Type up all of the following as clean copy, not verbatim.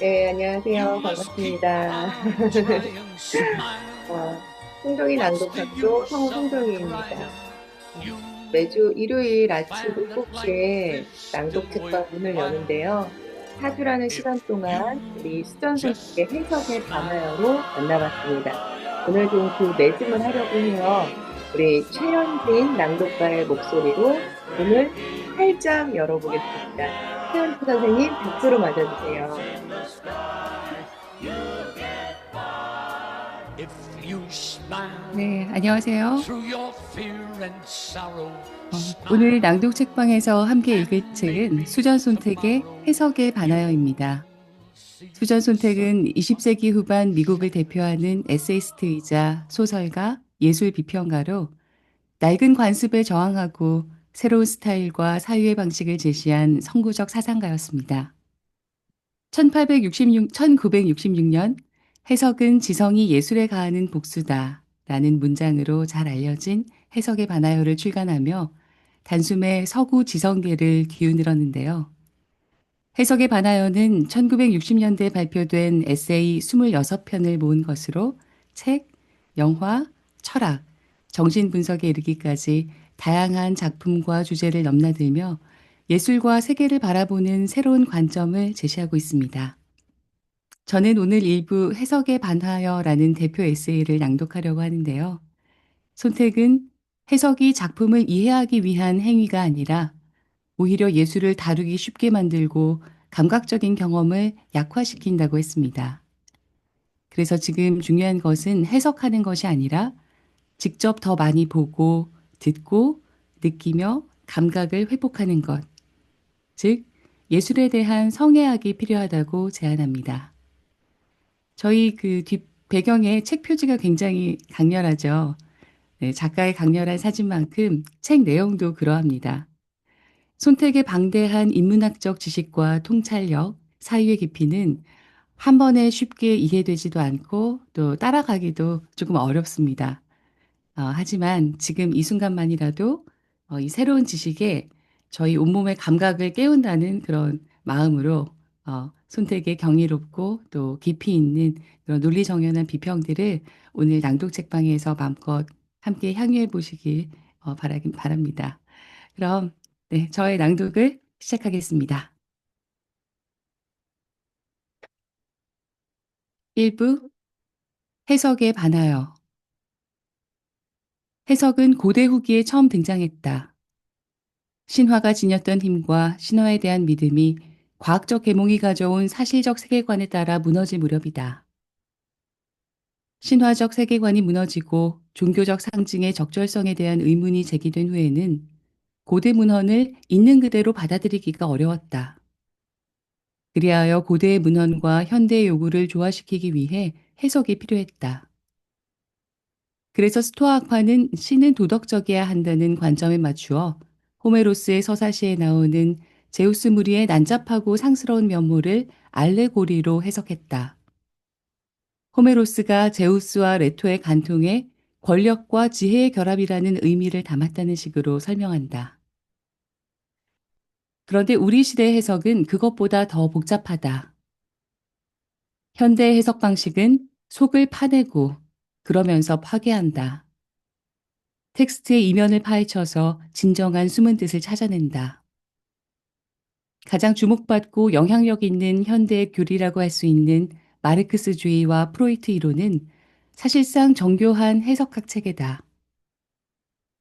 네, 안녕하세요. 반갑습니다. 어, 송정희 낭독학교 성우 송정희입니다. 매주 일요일 아침 7시에 낭독 책방 문을 여는데요. 4주라는 시간 동안 우리 수전 선생의 해석의 반하여로 만나봤습니다. 오늘도 그 매짐을 하려고 해요. 우리 최현진 낭독가의 목소리로 문을 활짝 열어보겠습니다. 최현진 선생님 박수로 맞아주세요. 네, 안녕하세요. 오늘 낭독 책방에서 함께 읽을 책은 수전 손택의 해석의 반하여입니다. 수전 손택은 20세기 후반 미국을 대표하는 에세이스트이자 소설가, 예술 비평가로 낡은 관습에 저항하고 새로운 스타일과 사유의 방식을 제시한 선구적 사상가였습니다. 1966년 해석은 지성이 예술에 가하는 복수다 라는 문장으로 잘 알려진 해석의 반하여를 출간하며 단숨에 서구 지성계를 기운을었는데요. 해석의 반하여는 1960년대에 발표된 에세이 26편을 모은 것으로 책, 영화, 철학, 정신분석에 이르기까지 다양한 작품과 주제를 넘나들며 예술과 세계를 바라보는 새로운 관점을 제시하고 있습니다. 저는 오늘 일부 해석의 반하여라는 대표 에세이를 낭독하려고 하는데요. 손택은 해석이 작품을 이해하기 위한 행위가 아니라 오히려 예술을 다루기 쉽게 만들고 감각적인 경험을 약화시킨다고 했습니다. 그래서 지금 중요한 것은 해석하는 것이 아니라 직접 더 많이 보고 듣고 느끼며 감각을 회복하는 것, 즉 예술에 대한 성애학이 필요하다고 제안합니다. 저희 그 뒷 배경에 책 표지가 굉장히 강렬하죠. 네, 작가의 강렬한 사진만큼 책 내용도 그러합니다. 손택의 방대한 인문학적 지식과 통찰력, 사유의 깊이는 한 번에 쉽게 이해되지도 않고 또 따라가기도 조금 어렵습니다. 하지만 지금 이 순간만이라도 이 새로운 지식에 저희 온몸의 감각을 깨운다는 그런 마음으로 손택의 경이롭고 또 깊이 있는 그런 논리정연한 비평들을 오늘 낭독 책방에서 마음껏 함께 향유해 보시길 바랍니다. 그럼 네, 저의 낭독을 시작하겠습니다. 1부 해석에 반하여. 해석은 고대 후기에 처음 등장했다. 신화가 지녔던 힘과 신화에 대한 믿음이 과학적 계몽이 가져온 사실적 세계관에 따라 무너질 무렵이다. 신화적 세계관이 무너지고 종교적 상징의 적절성에 대한 의문이 제기된 후에는 고대 문헌을 있는 그대로 받아들이기가 어려웠다. 그리하여 고대의 문헌과 현대의 요구를 조화시키기 위해 해석이 필요했다. 그래서 스토아학파는 신은 도덕적이어야 한다는 관점에 맞추어 호메로스의 서사시에 나오는 제우스 무리의 난잡하고 상스러운 면모를 알레고리로 해석했다. 호메로스가 제우스와 레토의 간통에 권력과 지혜의 결합이라는 의미를 담았다는 식으로 설명한다. 그런데 우리 시대의 해석은 그것보다 더 복잡하다. 현대의 해석 방식은 속을 파내고 그러면서 파괴한다. 텍스트의 이면을 파헤쳐서 진정한 숨은 뜻을 찾아낸다. 가장 주목받고 영향력 있는 현대의 교리라고 할 수 있는 마르크스주의와 프로이트 이론은 사실상 정교한 해석학 체계다.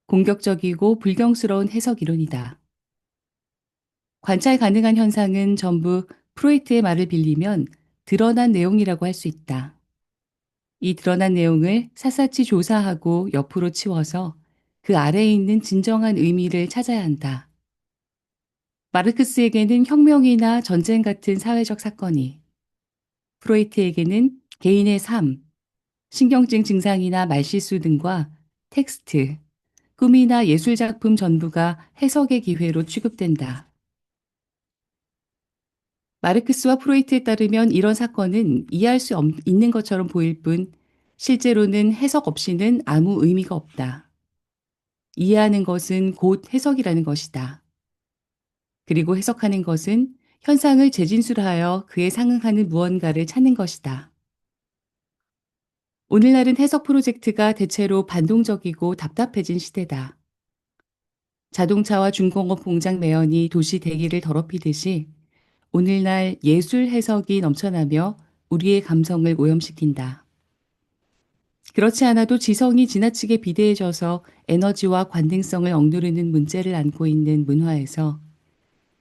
공격적이고 불경스러운 해석 이론이다. 관찰 가능한 현상은 전부 프로이트의 말을 빌리면 드러난 내용이라고 할 수 있다. 이 드러난 내용을 샅샅이 조사하고 옆으로 치워서 그 아래에 있는 진정한 의미를 찾아야 한다. 마르크스에게는 혁명이나 전쟁 같은 사회적 사건이, 프로이트에게는 개인의 삶, 신경증 증상이나 말실수 등과 텍스트, 꿈이나 예술작품 전부가 해석의 기회로 취급된다. 마르크스와 프로이트에 따르면 이런 사건은 이해할 수 있는 것처럼 보일 뿐 실제로는 해석 없이는 아무 의미가 없다. 이해하는 것은 곧 해석이라는 것이다. 그리고 해석하는 것은 현상을 재진술하여 그에 상응하는 무언가를 찾는 것이다. 오늘날은 해석 프로젝트가 대체로 반동적이고 답답해진 시대다. 자동차와 중공업 공장 매연이 도시 대기를 더럽히듯이 오늘날 예술 해석이 넘쳐나며 우리의 감성을 오염시킨다. 그렇지 않아도 지성이 지나치게 비대해져서 에너지와 관등성을 억누르는 문제를 안고 있는 문화에서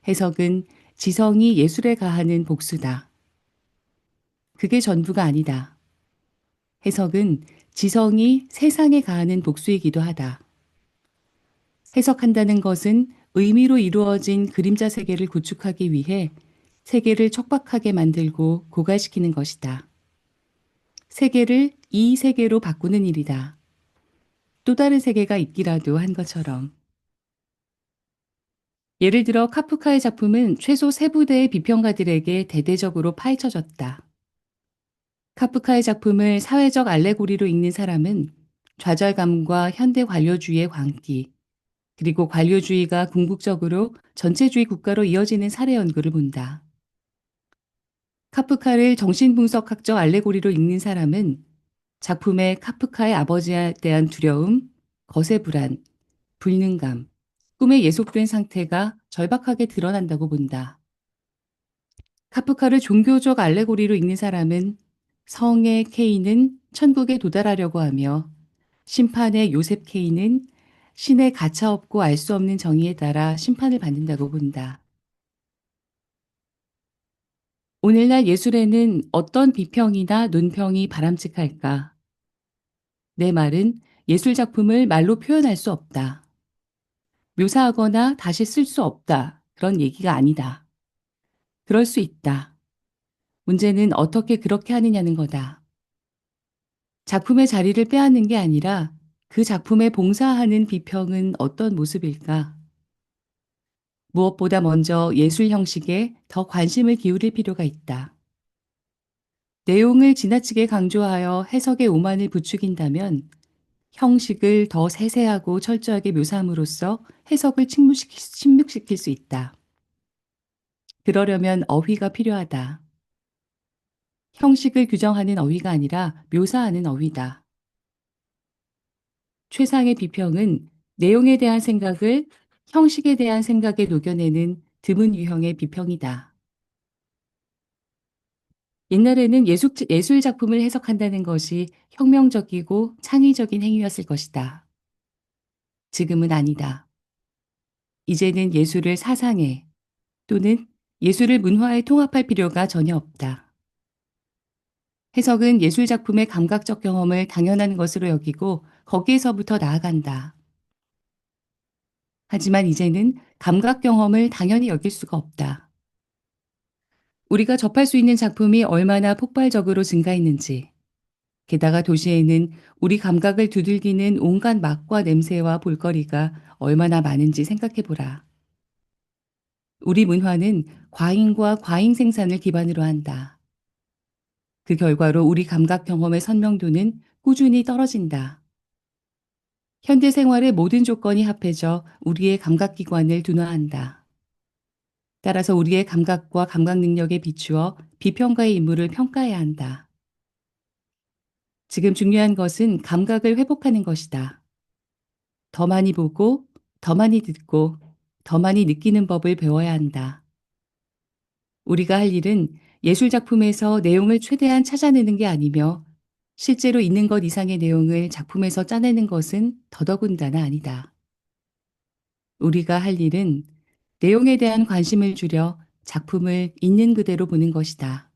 해석은 지성이 예술에 가하는 복수다. 그게 전부가 아니다. 해석은 지성이 세상에 가하는 복수이기도 하다. 해석한다는 것은 의미로 이루어진 그림자 세계를 구축하기 위해 세계를 척박하게 만들고 고갈시키는 것이다. 세계를 이 세계로 바꾸는 일이다. 또 다른 세계가 있기라도 한 것처럼. 예를 들어 카프카의 작품은 최소 세 부대의 비평가들에게 대대적으로 파헤쳐졌다. 카프카의 작품을 사회적 알레고리로 읽는 사람은 좌절감과 현대 관료주의의 광기, 그리고 관료주의가 궁극적으로 전체주의 국가로 이어지는 사례 연구를 본다. 카프카를 정신분석학적 알레고리로 읽는 사람은 작품에 카프카의 아버지에 대한 두려움, 거세 불안, 불능감, 꿈에 예속된 상태가 절박하게 드러난다고 본다. 카프카를 종교적 알레고리로 읽는 사람은 성의 케인은 천국에 도달하려고 하며 심판의 요셉 케인은 신의 가차없고 알 수 없는 정의에 따라 심판을 받는다고 본다. 오늘날 예술에는 어떤 비평이나 논평이 바람직할까? 내 말은 예술 작품을 말로 표현할 수 없다. 묘사하거나 다시 쓸 수 없다. 그런 얘기가 아니다. 그럴 수 있다. 문제는 어떻게 그렇게 하느냐는 거다. 작품의 자리를 빼앗는 게 아니라 그 작품에 봉사하는 비평은 어떤 모습일까? 무엇보다 먼저 예술 형식에 더 관심을 기울일 필요가 있다. 내용을 지나치게 강조하여 해석의 오만을 부추긴다면 형식을 더 세세하고 철저하게 묘사함으로써 해석을 침묵시킬 수 있다. 그러려면 어휘가 필요하다. 형식을 규정하는 어휘가 아니라 묘사하는 어휘다. 최상의 비평은 내용에 대한 생각을 형식에 대한 생각에 녹여내는 드문 유형의 비평이다. 옛날에는 예술 작품을 해석한다는 것이 혁명적이고 창의적인 행위였을 것이다. 지금은 아니다. 이제는 예술을 사상에 또는 예술을 문화에 통합할 필요가 전혀 없다. 해석은 예술 작품의 감각적 경험을 당연한 것으로 여기고 거기에서부터 나아간다. 하지만 이제는 감각 경험을 당연히 여길 수가 없다. 우리가 접할 수 있는 작품이 얼마나 폭발적으로 증가했는지, 게다가 도시에는 우리 감각을 두들기는 온갖 맛과 냄새와 볼거리가 얼마나 많은지 생각해보라. 우리 문화는 과잉과 과잉 생산을 기반으로 한다. 그 결과로 우리 감각 경험의 선명도는 꾸준히 떨어진다. 현대 생활의 모든 조건이 합해져 우리의 감각기관을 둔화한다. 따라서 우리의 감각과 감각 능력에 비추어 비평가의 임무를 평가해야 한다. 지금 중요한 것은 감각을 회복하는 것이다. 더 많이 보고, 더 많이 듣고, 더 많이 느끼는 법을 배워야 한다. 우리가 할 일은 예술 작품에서 내용을 최대한 찾아내는 게 아니며 실제로 있는 것 이상의 내용을 작품에서 짜내는 것은 더더군다나 아니다. 우리가 할 일은 내용에 대한 관심을 줄여 작품을 있는 그대로 보는 것이다.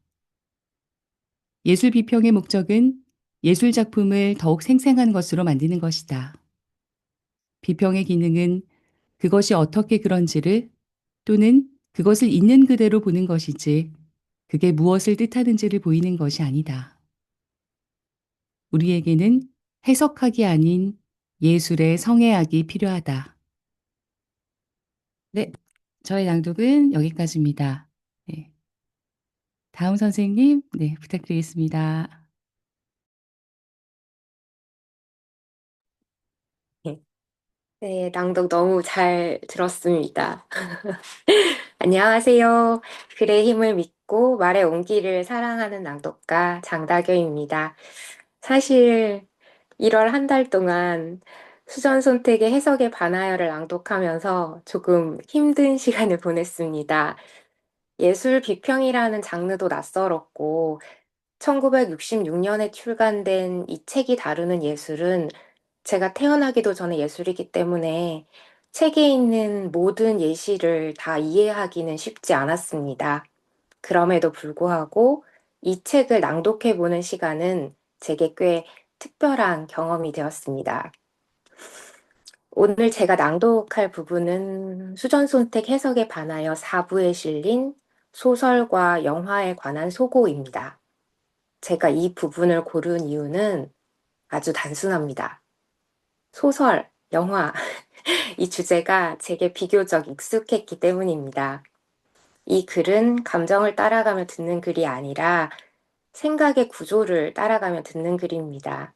예술 비평의 목적은 예술 작품을 더욱 생생한 것으로 만드는 것이다. 비평의 기능은 그것이 어떻게 그런지를 또는 그것을 있는 그대로 보는 것이지 그게 무엇을 뜻하는지를 보이는 것이 아니다. 우리에게는 해석학이 아닌 예술의 성애학이 필요하다. 네, 저의 낭독은 여기까지입니다. 네, 다음 선생님, 네, 부탁드리겠습니다. 네. 네, 낭독 너무 잘 들었습니다. 안녕하세요. 글의 힘을 믿고 말의 온기를 사랑하는 낭독가 장다교입니다. 사실 1월 한 달 동안 수전 선택의 해석의 반하여를 낭독하면서 조금 힘든 시간을 보냈습니다. 예술 비평이라는 장르도 낯설었고 1966년에 출간된 이 책이 다루는 예술은 제가 태어나기도 전에 예술이기 때문에 책에 있는 모든 예시를 다 이해하기는 쉽지 않았습니다. 그럼에도 불구하고 이 책을 낭독해보는 시간은 제게 꽤 특별한 경험이 되었습니다. 오늘 제가 낭독할 부분은 수전선택 해석에 반하여 4부에 실린 소설과 영화에 관한 소고입니다. 제가 이 부분을 고른 이유는 아주 단순합니다. 소설, 영화, 이 주제가 제게 비교적 익숙했기 때문입니다. 이 글은 감정을 따라가며 듣는 글이 아니라 생각의 구조를 따라가며 듣는 글입니다.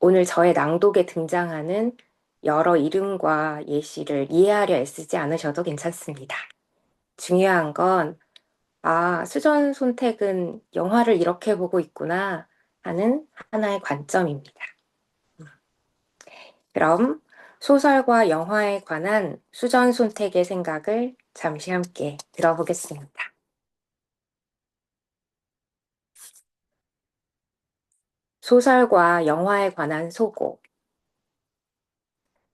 오늘 저의 낭독에 등장하는 여러 이름과 예시를 이해하려 애쓰지 않으셔도 괜찮습니다. 중요한 건, 아, 수전 손택은 영화를 이렇게 보고 있구나 하는 하나의 관점입니다. 그럼 소설과 영화에 관한 수전 손택의 생각을 잠시 함께 들어보겠습니다. 소설과 영화에 관한 소고.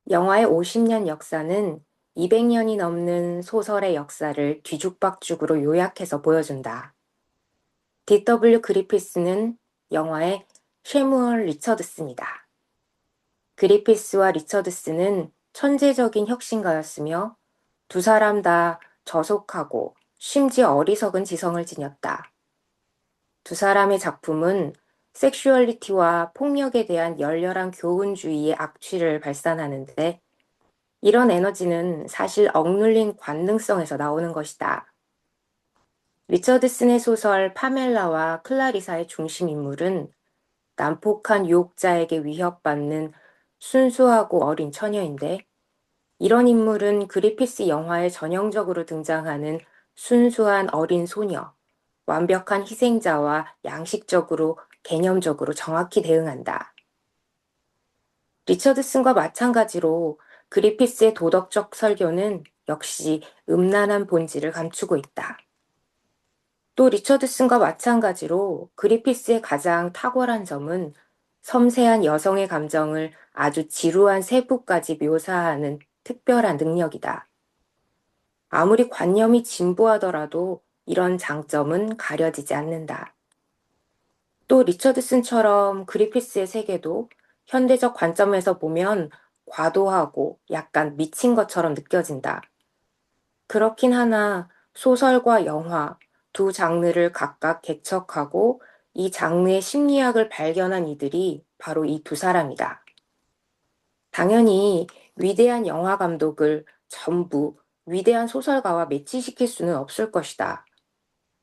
영화의 50년 역사는 200년이 넘는 소설의 역사를 뒤죽박죽으로 요약해서 보여준다. D.W. 그리피스는 영화의 쉐무얼 리처드스입니다. 그리피스와 리처드스는 천재적인 혁신가였으며 두 사람 다 저속하고 심지어 어리석은 지성을 지녔다. 두 사람의 작품은 섹슈얼리티와 폭력에 대한 열렬한 교훈주의의 악취를 발산하는데 이런 에너지는 사실 억눌린 관능성에서 나오는 것이다. 리처드슨의 소설 파멜라와 클라리사의 중심 인물은 난폭한 유혹자에게 위협받는 순수하고 어린 처녀인데 이런 인물은 그리피스 영화에 전형적으로 등장하는 순수한 어린 소녀, 완벽한 희생자와 양식적으로, 개념적으로 정확히 대응한다. 리처드슨과 마찬가지로 그리피스의 도덕적 설교는 역시 음란한 본질을 감추고 있다. 또 리처드슨과 마찬가지로 그리피스의 가장 탁월한 점은 섬세한 여성의 감정을 아주 지루한 세부까지 묘사하는 특별한 능력이다. 아무리 관념이 진보하더라도 이런 장점은 가려지지 않는다. 또 리처드슨처럼 그리피스의 세계도 현대적 관점에서 보면 과도하고 약간 미친 것처럼 느껴진다. 그렇긴 하나 소설과 영화 두 장르를 각각 개척하고 이 장르의 심리학을 발견한 이들이 바로 이 두 사람이다. 당연히 위대한 영화 감독을 전부 위대한 소설가와 매치시킬 수는 없을 것이다.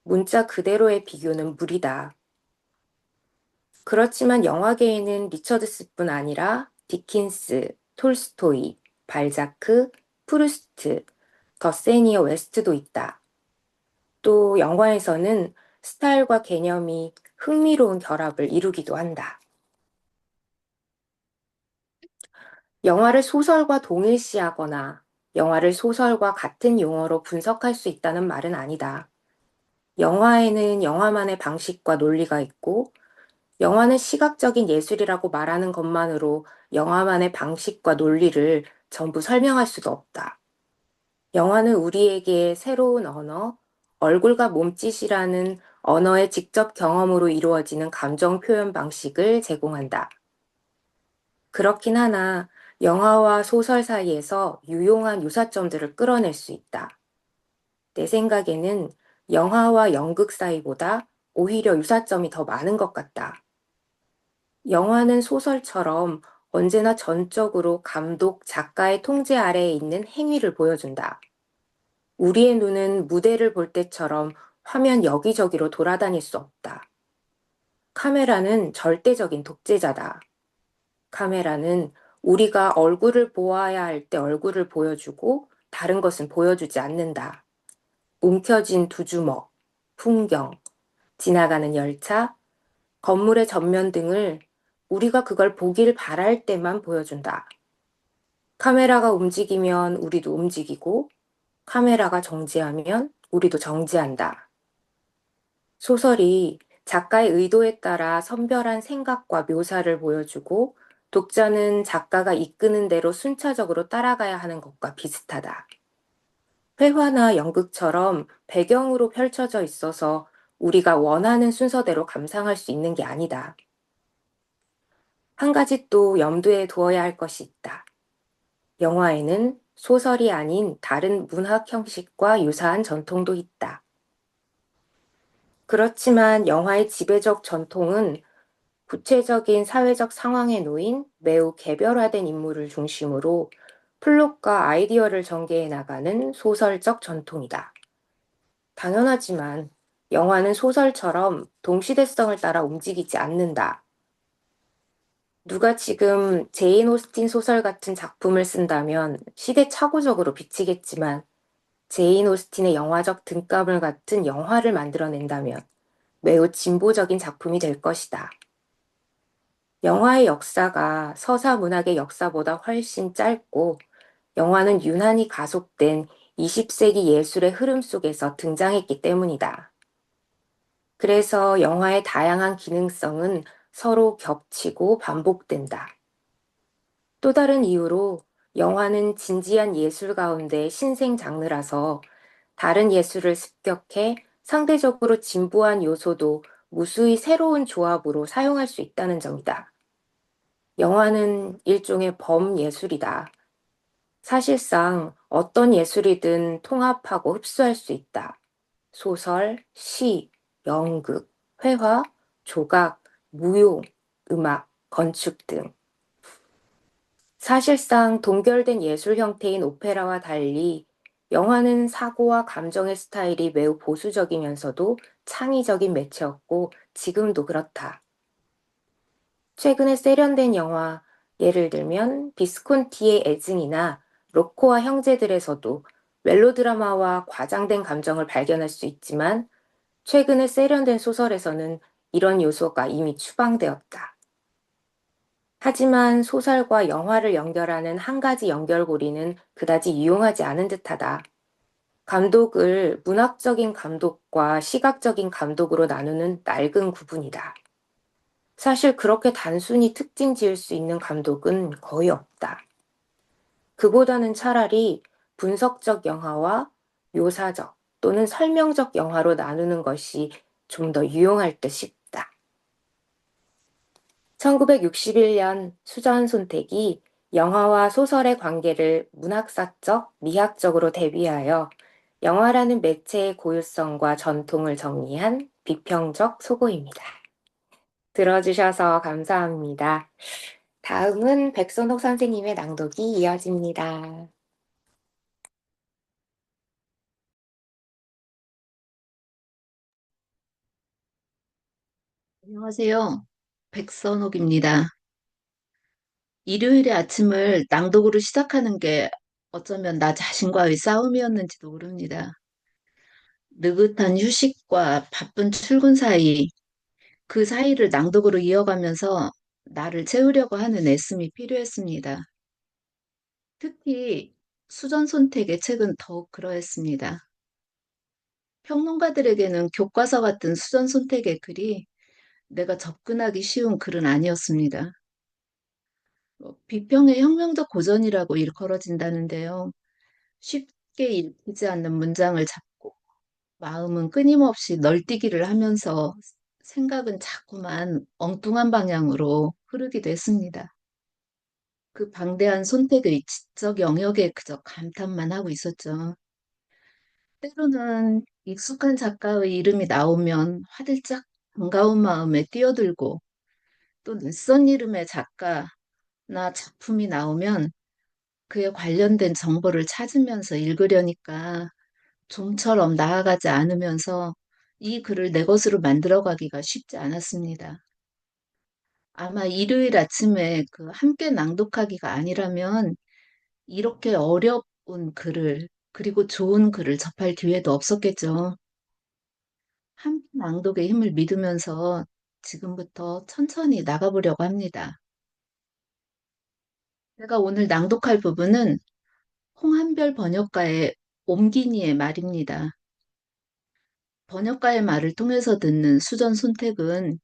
문자 그대로의 비교는 무리다. 그렇지만 영화계에는 리처드스뿐 아니라 디킨스, 톨스토이, 발자크, 프루스트, 더세니어 웨스트도 있다. 또 영화에서는 스타일과 개념이 흥미로운 결합을 이루기도 한다. 영화를 소설과 동일시하거나 영화를 소설과 같은 용어로 분석할 수 있다는 말은 아니다. 영화에는 영화만의 방식과 논리가 있고 영화는 시각적인 예술이라고 말하는 것만으로 영화만의 방식과 논리를 전부 설명할 수도 없다. 영화는 우리에게 새로운 언어, 얼굴과 몸짓이라는 언어의 직접 경험으로 이루어지는 감정 표현 방식을 제공한다. 그렇긴 하나 영화와 소설 사이에서 유용한 유사점들을 끌어낼 수 있다. 내 생각에는 영화와 연극 사이보다 오히려 유사점이 더 많은 것 같다. 영화는 소설처럼 언제나 전적으로 감독, 작가의 통제 아래에 있는 행위를 보여준다. 우리의 눈은 무대를 볼 때처럼 화면 여기저기로 돌아다닐 수 없다. 카메라는 절대적인 독재자다. 카메라는 우리가 얼굴을 보아야 할 때 얼굴을 보여주고 다른 것은 보여주지 않는다. 움켜진 두 주먹, 풍경, 지나가는 열차, 건물의 전면 등을 우리가 그걸 보길 바랄 때만 보여준다. 카메라가 움직이면 우리도 움직이고, 카메라가 정지하면 우리도 정지한다. 소설이 작가의 의도에 따라 선별한 생각과 묘사를 보여주고, 독자는 작가가 이끄는 대로 순차적으로 따라가야 하는 것과 비슷하다. 회화나 연극처럼 배경으로 펼쳐져 있어서 우리가 원하는 순서대로 감상할 수 있는 게 아니다. 한 가지 또 염두에 두어야 할 것이 있다. 영화에는 소설이 아닌 다른 문학 형식과 유사한 전통도 있다. 그렇지만 영화의 지배적 전통은 구체적인 사회적 상황에 놓인 매우 개별화된 인물을 중심으로 플롯과 아이디어를 전개해 나가는 소설적 전통이다. 당연하지만 영화는 소설처럼 동시대성을 따라 움직이지 않는다. 누가 지금 제인 오스틴 소설 같은 작품을 쓴다면 시대착오적으로 비치겠지만 제인 오스틴의 영화적 등가물 같은 영화를 만들어낸다면 매우 진보적인 작품이 될 것이다. 영화의 역사가 서사 문학의 역사보다 훨씬 짧고 영화는 유난히 가속된 20세기 예술의 흐름 속에서 등장했기 때문이다. 그래서 영화의 다양한 기능성은 서로 겹치고 반복된다. 또 다른 이유로 영화는 진지한 예술 가운데 신생 장르라서 다른 예술을 습격해 상대적으로 진부한 요소도 무수히 새로운 조합으로 사용할 수 있다는 점이다. 영화는 일종의 범예술이다. 사실상 어떤 예술이든 통합하고 흡수할 수 있다. 소설, 시, 연극, 회화, 조각, 무용, 음악, 건축 등. 사실상 동결된 예술 형태인 오페라와 달리 영화는 사고와 감정의 스타일이 매우 보수적이면서도 창의적인 매체였고 지금도 그렇다. 최근에 세련된 영화, 예를 들면 비스콘티의 애증이나 로코와 형제들에서도 멜로드라마와 과장된 감정을 발견할 수 있지만 최근에 세련된 소설에서는 이런 요소가 이미 추방되었다. 하지만 소설과 영화를 연결하는 한 가지 연결고리는 그다지 유용하지 않은 듯하다. 감독을 문학적인 감독과 시각적인 감독으로 나누는 낡은 구분이다. 사실 그렇게 단순히 특징 지을 수 있는 감독은 거의 없다. 그보다는 차라리 분석적 영화와 묘사적 또는 설명적 영화로 나누는 것이 좀 더 유용할 듯 싶다. 1961년 수전 손택이 영화와 소설의 관계를 문학사적, 미학적으로 대비하여 영화라는 매체의 고유성과 전통을 정리한 비평적 소고입니다. 들어주셔서 감사합니다. 다음은 백선옥 선생님의 낭독이 이어집니다. 안녕하세요. 백선옥입니다. 일요일의 아침을 낭독으로 시작하는 게 어쩌면 나 자신과의 싸움이었는지도 모릅니다. 느긋한 휴식과 바쁜 출근 사이, 그 사이를 낭독으로 이어가면서 나를 채우려고 하는 애씀이 필요했습니다. 특히 수전 손택의 책은 더욱 그러했습니다. 평론가들에게는 교과서 같은 수전 손택의 글이 내가 접근하기 쉬운 글은 아니었습니다. 비평의 혁명적 고전이라고 일컬어진다는데요. 쉽게 읽히지 않는 문장을 잡고 마음은 끊임없이 널뛰기를 하면서 생각은 자꾸만 엉뚱한 방향으로 흐르기도 했습니다. 그 방대한 손택의 지적 영역에 그저 감탄만 하고 있었죠. 때로는 익숙한 작가의 이름이 나오면 화들짝 반가운 마음에 뛰어들고 또 낯선 이름의 작가나 작품이 나오면 그에 관련된 정보를 찾으면서 읽으려니까 좀처럼 나아가지 않으면서 이 글을 내 것으로 만들어가기가 쉽지 않았습니다. 아마 일요일 아침에 그 함께 낭독하기가 아니라면 이렇게 어려운 글을, 그리고 좋은 글을 접할 기회도 없었겠죠. 함께 낭독의 힘을 믿으면서 지금부터 천천히 나가보려고 합니다. 제가 오늘 낭독할 부분은 홍한별 번역가의 옴기니의 말입니다. 번역가의 말을 통해서 듣는 수전 손택은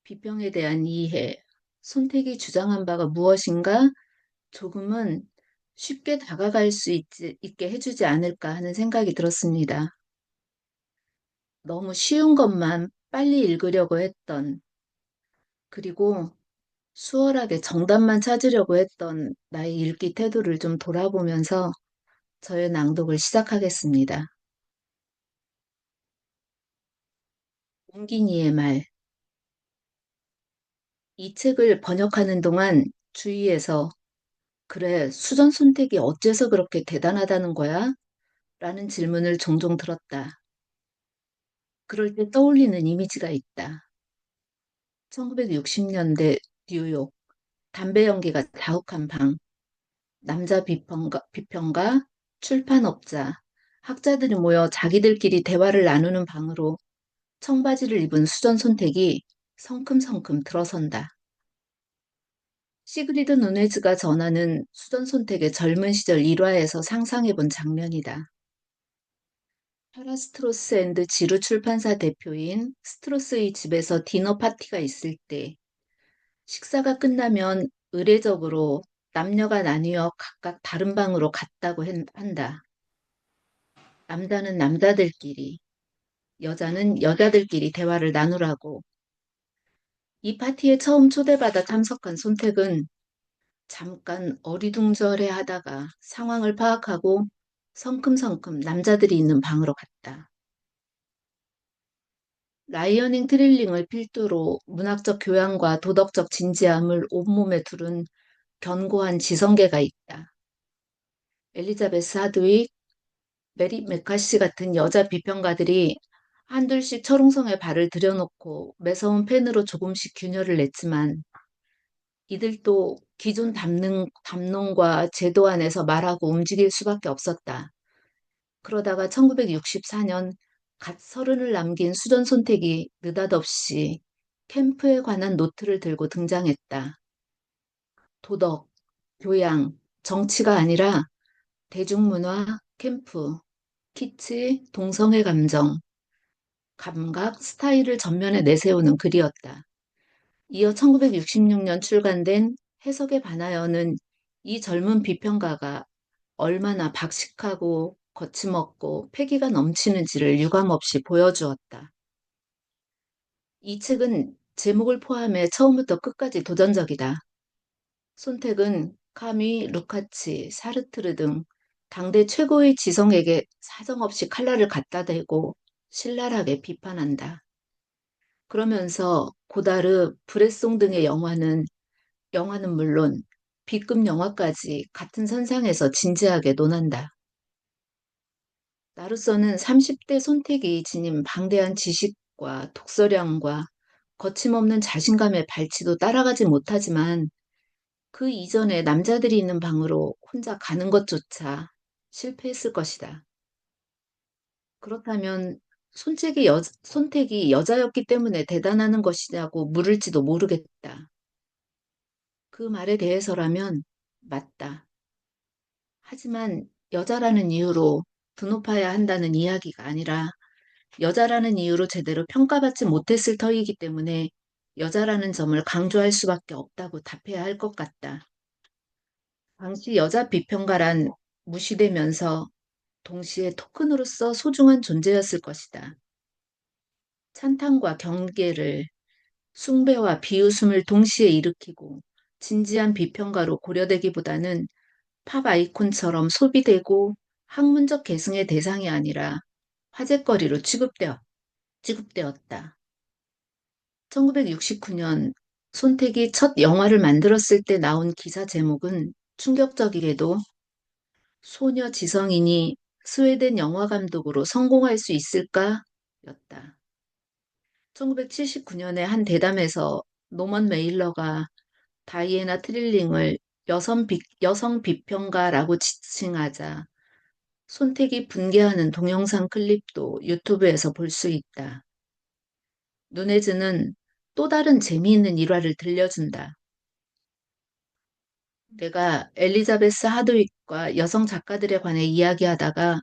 비평에 대한 이해, 손택이 주장한 바가 무엇인가 조금은 쉽게 다가갈 수 있게 해주지 않을까 하는 생각이 들었습니다. 너무 쉬운 것만 빨리 읽으려고 했던, 그리고 수월하게 정답만 찾으려고 했던 나의 읽기 태도를 좀 돌아보면서 저의 낭독을 시작하겠습니다. 옹기니의 말. 이 책을 번역하는 동안 주위에서 그래, 수전 손택이 어째서 그렇게 대단하다는 거야? 라는 질문을 종종 들었다. 그럴 때 떠올리는 이미지가 있다. 1960년대 뉴욕, 담배 연기가 자욱한 방, 남자 비평가, 출판업자, 학자들이 모여 자기들끼리 대화를 나누는 방으로 청바지를 입은 수전 손택이 성큼성큼 들어선다. 시그리드 누네즈가 전하는 수전 손택의 젊은 시절 일화에서 상상해본 장면이다. 파라 스트로스 앤드 지루 출판사 대표인 스트로스의 집에서 디너 파티가 있을 때 식사가 끝나면 의례적으로 남녀가 나뉘어 각각 다른 방으로 갔다고 한다. 남자는 남자들끼리, 여자는 여자들끼리 대화를 나누라고. 이 파티에 처음 초대받아 참석한 손택은 잠깐 어리둥절해 하다가 상황을 파악하고 성큼성큼 남자들이 있는 방으로 갔다. 라이어닝 트릴링을 필두로 문학적 교양과 도덕적 진지함을 온몸에 두른 견고한 지성계가 있다. 엘리자베스 하드윅, 메리 메카시 같은 여자 비평가들이 한둘씩 철옹성에 발을 들여놓고 매서운 펜으로 조금씩 균열을 냈지만 이들도 기존 담론과 제도 안에서 말하고 움직일 수밖에 없었다. 그러다가 1964년 갓 서른을 남긴 수전 손택이 느닷없이 캠프에 관한 노트를 들고 등장했다. 도덕, 교양, 정치가 아니라 대중문화, 캠프, 키치, 동성애 감정, 감각, 스타일을 전면에 내세우는 글이었다. 이어 1966년 출간된 해석에 반하여는 이 젊은 비평가가 얼마나 박식하고 거침없고 패기가 넘치는지를 유감없이 보여주었다. 이 책은 제목을 포함해 처음부터 끝까지 도전적이다. 손택은 카미, 루카치, 사르트르 등 당대 최고의 지성에게 사정없이 칼날을 갖다 대고 신랄하게 비판한다. 그러면서 고다르, 브레송 등의 영화는 물론 B급 영화까지 같은 선상에서 진지하게 논한다. 나로서는 30대 손택이 지닌 방대한 지식과 독서량과 거침없는 자신감의 발치도 따라가지 못하지만 그 이전에 남자들이 있는 방으로 혼자 가는 것조차 실패했을 것이다. 그렇다면 손택이 여자였기 때문에 대단하는 것이냐고 물을지도 모르겠다. 그 말에 대해서라면 맞다. 하지만 여자라는 이유로 드높아야 한다는 이야기가 아니라 여자라는 이유로 제대로 평가받지 못했을 터이기 때문에 여자라는 점을 강조할 수밖에 없다고 답해야 할 것 같다. 당시 여자 비평가란 무시되면서 동시에 토큰으로서 소중한 존재였을 것이다. 찬탄과 경계를, 숭배와 비웃음을 동시에 일으키고 진지한 비평가로 고려되기보다는 팝 아이콘처럼 소비되고 학문적 계승의 대상이 아니라 화제거리로 취급되었다. 1969년 손택이 첫 영화를 만들었을 때 나온 기사 제목은 충격적이게도 소녀 지성인이 스웨덴 영화 감독으로 성공할 수 있을까? 였다. 1979년에 한 대담에서 노먼 메일러가 다이애나 트릴링을 여성 비평가라고 지칭하자 손택이 분개하는 동영상 클립도 유튜브에서 볼 수 있다. 누네즈는 또 다른 재미있는 일화를 들려준다. 내가 엘리자베스 하드윅과 여성 작가들에 관해 이야기하다가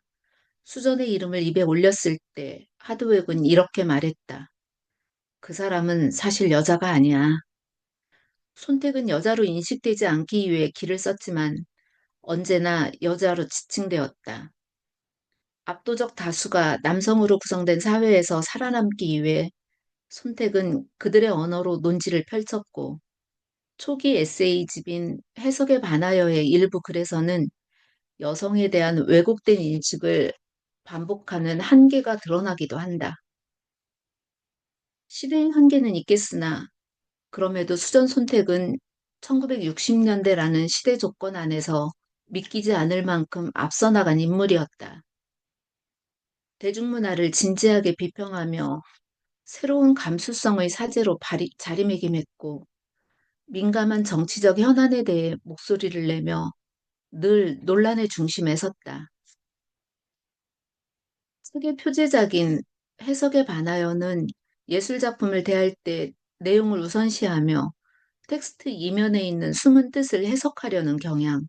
수전의 이름을 입에 올렸을 때 하드윅은 이렇게 말했다. 그 사람은 사실 여자가 아니야. 손택은 여자로 인식되지 않기 위해 길을 썼지만 언제나 여자로 지칭되었다. 압도적 다수가 남성으로 구성된 사회에서 살아남기 위해 손택은 그들의 언어로 논지를 펼쳤고 초기 에세이집인 해석에 반하여의 일부 글에서는 여성에 대한 왜곡된 인식을 반복하는 한계가 드러나기도 한다. 시대의 한계는 있겠으나 그럼에도 수전 손택은 1960년대라는 시대 조건 안에서 믿기지 않을 만큼 앞서 나간 인물이었다. 대중문화를 진지하게 비평하며 새로운 감수성의 사제로 자리매김했고 민감한 정치적 현안에 대해 목소리를 내며 늘 논란의 중심에 섰다. 책의 표제작인 해석에 반하여는 예술 작품을 대할 때 내용을 우선시하며 텍스트 이면에 있는 숨은 뜻을 해석하려는 경향,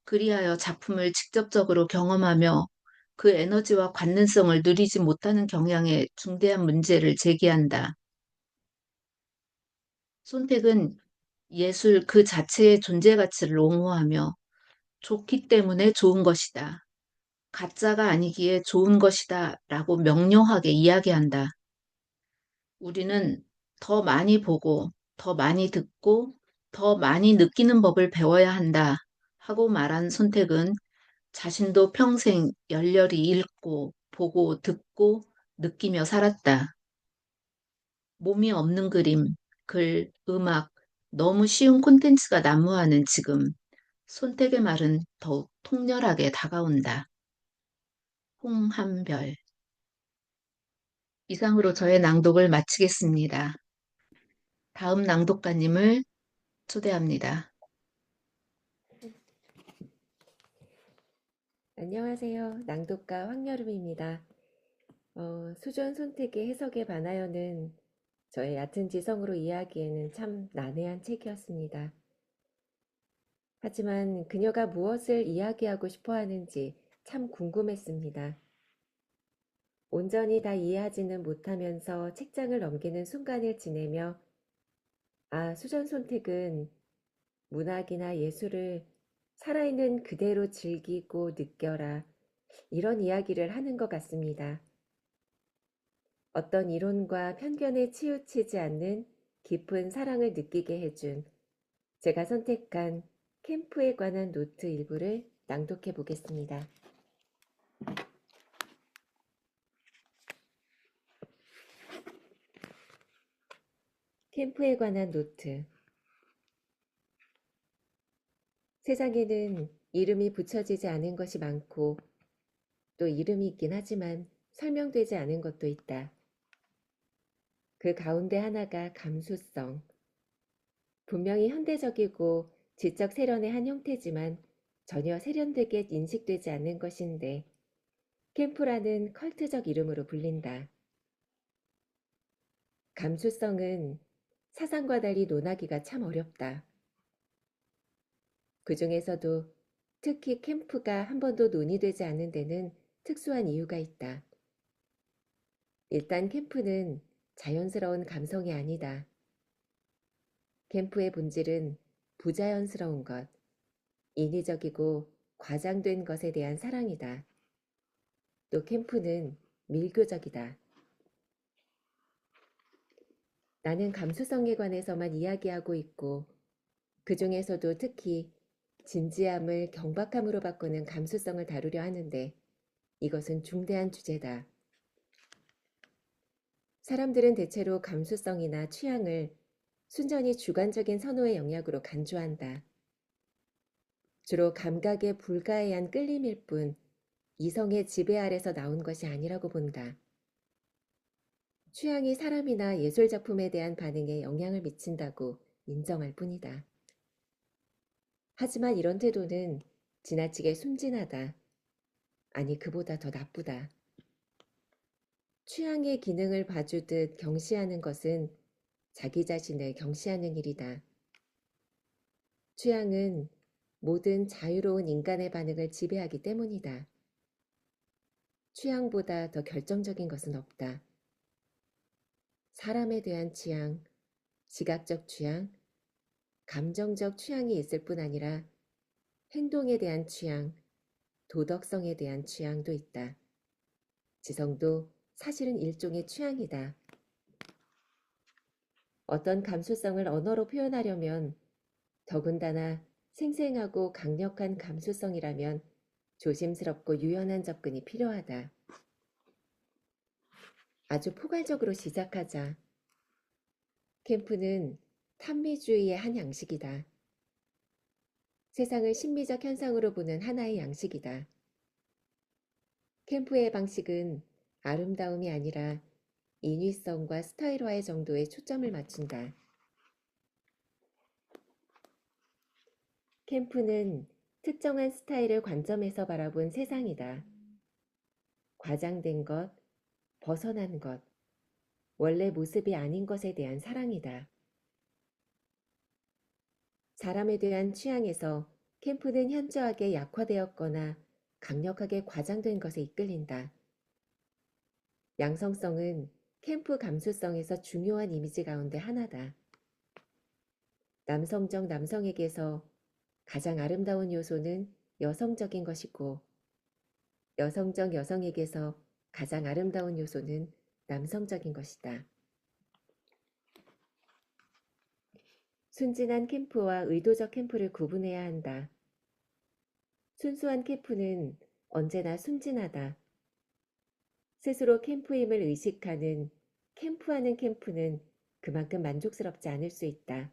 그리하여 작품을 직접적으로 경험하며 그 에너지와 관능성을 누리지 못하는 경향에 중대한 문제를 제기한다. 손택은 예술 그 자체의 존재 가치를 옹호하며 좋기 때문에 좋은 것이다. 가짜가 아니기에 좋은 것이다 라고 명료하게 이야기한다. 우리는 더 많이 보고, 더 많이 듣고, 더 많이 느끼는 법을 배워야 한다 하고 말한 손택은 자신도 평생 열렬히 읽고, 보고, 듣고, 느끼며 살았다. 몸이 없는 그림, 글, 음악, 너무 쉬운 콘텐츠가 난무하는 지금, 손택의 말은 더욱 통렬하게 다가온다. 홍한별. 이상으로 저의 낭독을 마치겠습니다. 다음 낭독가님을 초대합니다. 안녕하세요. 낭독가 황여름입니다. 수전 손택의 해석에 반하여는 저의 얕은 지성으로 이해하기에는 참 난해한 책이었습니다. 하지만 그녀가 무엇을 이야기하고 싶어 하는지 참 궁금했습니다. 온전히 다 이해하지는 못하면서 책장을 넘기는 순간을 지내며 수전 손택은 문학이나 예술을 살아있는 그대로 즐기고 느껴라. 이런 이야기를 하는 것 같습니다. 어떤 이론과 편견에 치우치지 않는 깊은 사랑을 느끼게 해준 제가 선택한 캠프에 관한 노트 일부를 낭독해 보겠습니다. 캠프에 관한 노트. 세상에는 이름이 붙여지지 않은 것이 많고 또 이름이 있긴 하지만 설명되지 않은 것도 있다. 그 가운데 하나가 감수성. 분명히 현대적이고 지적 세련의 한 형태지만 전혀 세련되게 인식되지 않는 것인데 캠프라는 컬트적 이름으로 불린다. 감수성은 사상과 달리 논하기가 참 어렵다. 그 중에서도 특히 캠프가 한 번도 논의되지 않는 데는 특수한 이유가 있다. 일단 캠프는 자연스러운 감성이 아니다. 캠프의 본질은 부자연스러운 것, 인위적이고 과장된 것에 대한 사랑이다. 또 캠프는 밀교적이다. 나는 감수성에 관해서만 이야기하고 있고 그 중에서도 특히 진지함을 경박함으로 바꾸는 감수성을 다루려 하는데 이것은 중대한 주제다. 사람들은 대체로 감수성이나 취향을 순전히 주관적인 선호의 영역으로 간주한다. 주로 감각에 불가해한 끌림일 뿐 이성의 지배 아래서 나온 것이 아니라고 본다. 취향이 사람이나 예술 작품에 대한 반응에 영향을 미친다고 인정할 뿐이다. 하지만 이런 태도는 지나치게 순진하다. 아니, 그보다 더 나쁘다. 취향의 기능을 봐주듯 경시하는 것은 자기 자신을 경시하는 일이다. 취향은 모든 자유로운 인간의 반응을 지배하기 때문이다. 취향보다 더 결정적인 것은 없다. 사람에 대한 취향, 시각적 취향, 감정적 취향이 있을 뿐 아니라 행동에 대한 취향, 도덕성에 대한 취향도 있다. 지성도 사실은 일종의 취향이다. 어떤 감수성을 언어로 표현하려면 더군다나 생생하고 강력한 감수성이라면 조심스럽고 유연한 접근이 필요하다. 아주 포괄적으로 시작하자. 캠프는 탐미주의의 한 양식이다. 세상을 심미적 현상으로 보는 하나의 양식이다. 캠프의 방식은 아름다움이 아니라 인위성과 스타일화의 정도에 초점을 맞춘다. 캠프는 특정한 스타일을 관점에서 바라본 세상이다. 과장된 것, 벗어난 것, 원래 모습이 아닌 것에 대한 사랑이다. 사람에 대한 취향에서 캠프는 현저하게 약화되었거나 강력하게 과장된 것에 이끌린다. 양성성은 캠프 감수성에서 중요한 이미지 가운데 하나다. 남성적 남성에게서 가장 아름다운 요소는 여성적인 것이고, 여성적 여성에게서 가장 아름다운 요소는 남성적인 것이다. 순진한 캠프와 의도적 캠프를 구분해야 한다. 순수한 캠프는 언제나 순진하다. 스스로 캠프임을 의식하는 캠프하는 캠프는 그만큼 만족스럽지 않을 수 있다.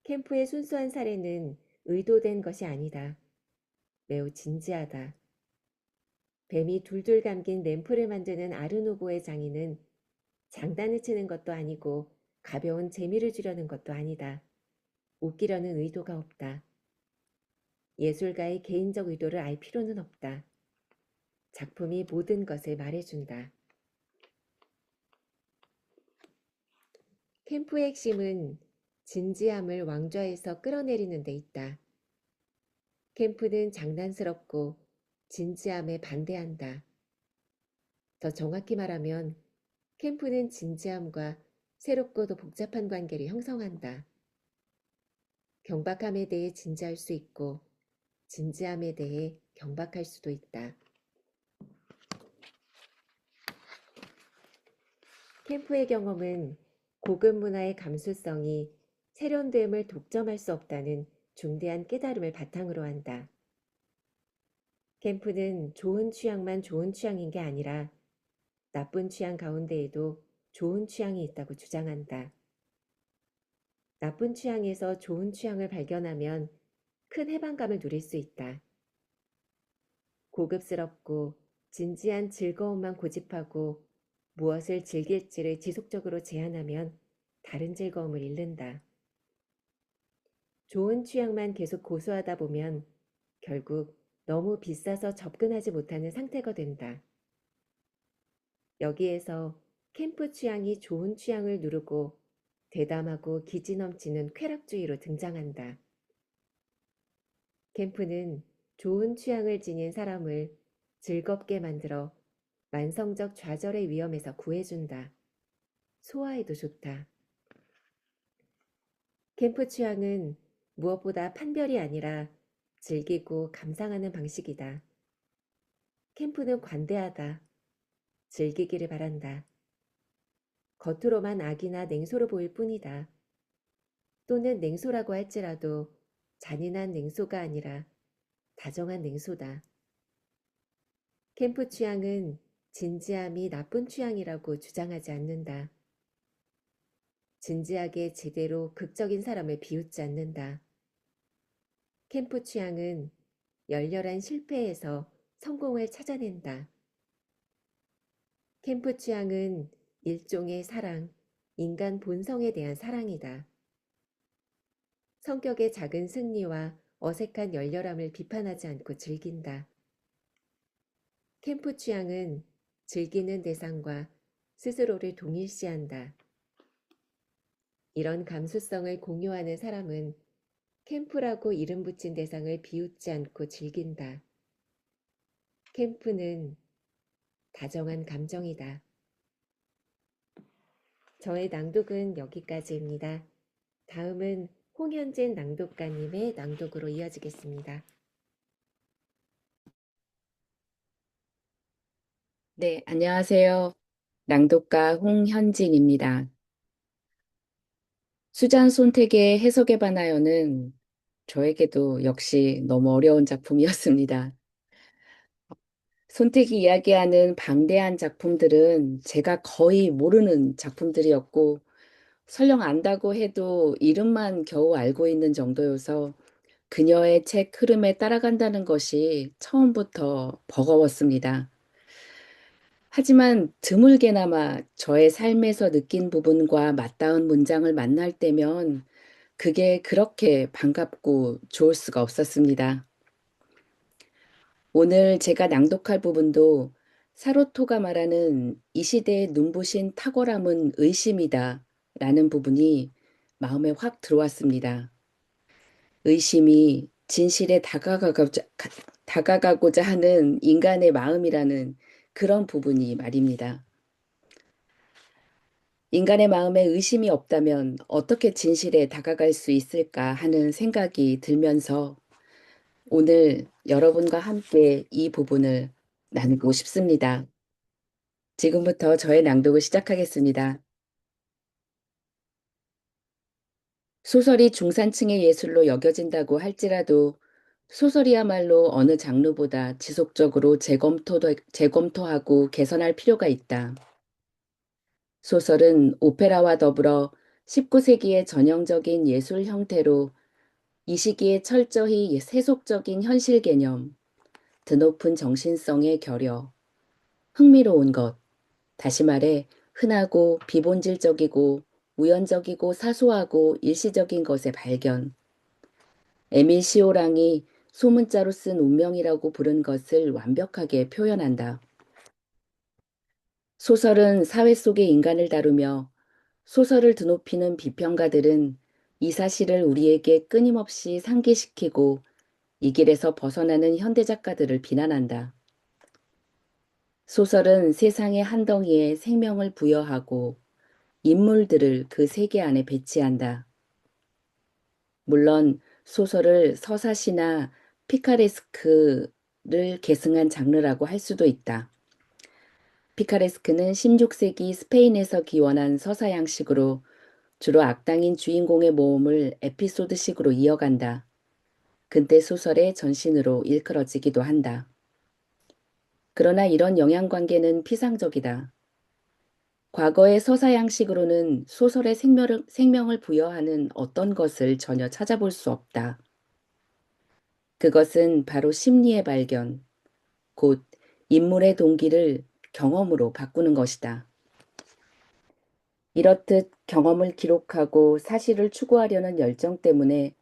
캠프의 순수한 사례는 의도된 것이 아니다. 매우 진지하다. 뱀이 둘둘 감긴 램프를 만드는 아르누보의 장인은 장단을 치는 것도 아니고 가벼운 재미를 주려는 것도 아니다. 웃기려는 의도가 없다. 예술가의 개인적 의도를 알 필요는 없다. 작품이 모든 것을 말해준다. 캠프의 핵심은 진지함을 왕좌에서 끌어내리는 데 있다. 캠프는 장난스럽고 진지함에 반대한다. 더 정확히 말하면 캠프는 진지함과 새롭고도 복잡한 관계를 형성한다. 경박함에 대해 진지할 수 있고 진지함에 대해 경박할 수도 있다. 캠프의 경험은 고급 문화의 감수성이 세련됨을 독점할 수 없다는 중대한 깨달음을 바탕으로 한다. 캠프는 좋은 취향만 좋은 취향인 게 아니라 나쁜 취향 가운데에도 좋은 취향이 있다고 주장한다. 나쁜 취향에서 좋은 취향을 발견하면 큰 해방감을 누릴 수 있다. 고급스럽고 진지한 즐거움만 고집하고 무엇을 즐길지를 지속적으로 제한하면 다른 즐거움을 잃는다. 좋은 취향만 계속 고수하다 보면 결국 너무 비싸서 접근하지 못하는 상태가 된다. 여기에서 캠프 취향이 좋은 취향을 누르고 대담하고 기지 넘치는 쾌락주의로 등장한다. 캠프는 좋은 취향을 지닌 사람을 즐겁게 만들어 만성적 좌절의 위험에서 구해준다. 소화에도 좋다. 캠프 취향은 무엇보다 판별이 아니라 즐기고 감상하는 방식이다. 캠프는 관대하다. 즐기기를 바란다. 겉으로만 악이나 냉소로 보일 뿐이다. 또는 냉소라고 할지라도 잔인한 냉소가 아니라 다정한 냉소다. 캠프 취향은 진지함이 나쁜 취향이라고 주장하지 않는다. 진지하게 제대로 극적인 사람을 비웃지 않는다. 캠프 취향은 열렬한 실패에서 성공을 찾아낸다. 캠프 취향은 일종의 사랑, 인간 본성에 대한 사랑이다. 성격의 작은 승리와 어색한 열렬함을 비판하지 않고 즐긴다. 캠프 취향은 즐기는 대상과 스스로를 동일시한다. 이런 감수성을 공유하는 사람은 캠프라고 이름 붙인 대상을 비웃지 않고 즐긴다. 캠프는 다정한 감정이다. 저의 낭독은 여기까지입니다. 다음은 홍현진 낭독가님의 낭독으로 이어지겠습니다. 네, 안녕하세요. 낭독가 홍현진입니다. 수잔 손택의 해석에 관하여는 저에게도 역시 너무 어려운 작품이었습니다. 손택이 이야기하는 방대한 작품들은 제가 거의 모르는 작품들이었고, 설령 안다고 해도 이름만 겨우 알고 있는 정도여서 그녀의 책 흐름에 따라간다는 것이 처음부터 버거웠습니다. 하지만 드물게나마 저의 삶에서 느낀 부분과 맞닿은 문장을 만날 때면 그게 그렇게 반갑고 좋을 수가 없었습니다. 오늘 제가 낭독할 부분도 사로토가 말하는 이 시대의 눈부신 탁월함은 의심이다 라는 부분이 마음에 확 들어왔습니다. 의심이 진실에 다가가고자 하는 인간의 마음이라는 그런 부분이 말입니다. 인간의 마음에 의심이 없다면 어떻게 진실에 다가갈 수 있을까 하는 생각이 들면서 오늘 여러분과 함께 이 부분을 나누고 싶습니다. 지금부터 저의 낭독을 시작하겠습니다. 소설이 중산층의 예술로 여겨진다고 할지라도 소설이야말로 어느 장르보다 지속적으로 재검토하고 개선할 필요가 있다. 소설은 오페라와 더불어 19세기의 전형적인 예술 형태로 이 시기에 철저히 세속적인 현실 개념, 드높은 정신성의 결여, 흥미로운 것, 다시 말해 흔하고 비본질적이고 우연적이고 사소하고 일시적인 것의 발견, 에밀 시오랑이 소문자로 쓴 운명이라고 부른 것을 완벽하게 표현한다. 소설은 사회 속의 인간을 다루며 소설을 드높이는 비평가들은 이 사실을 우리에게 끊임없이 상기시키고 이 길에서 벗어나는 현대 작가들을 비난한다. 소설은 세상의 한 덩이에 생명을 부여하고 인물들을 그 세계 안에 배치한다. 물론 소설을 서사시나 피카레스크를 계승한 장르라고 할 수도 있다. 피카레스크는 16세기 스페인에서 기원한 서사 양식으로 주로 악당인 주인공의 모험을 에피소드식으로 이어간다. 근대 소설의 전신으로 일컬어지기도 한다. 그러나 이런 영향관계는 피상적이다. 과거의 서사 양식으로는 소설에 생명을 부여하는 어떤 것을 전혀 찾아볼 수 없다. 그것은 바로 심리의 발견, 곧 인물의 동기를 경험으로 바꾸는 것이다. 이렇듯 경험을 기록하고 사실을 추구하려는 열정 때문에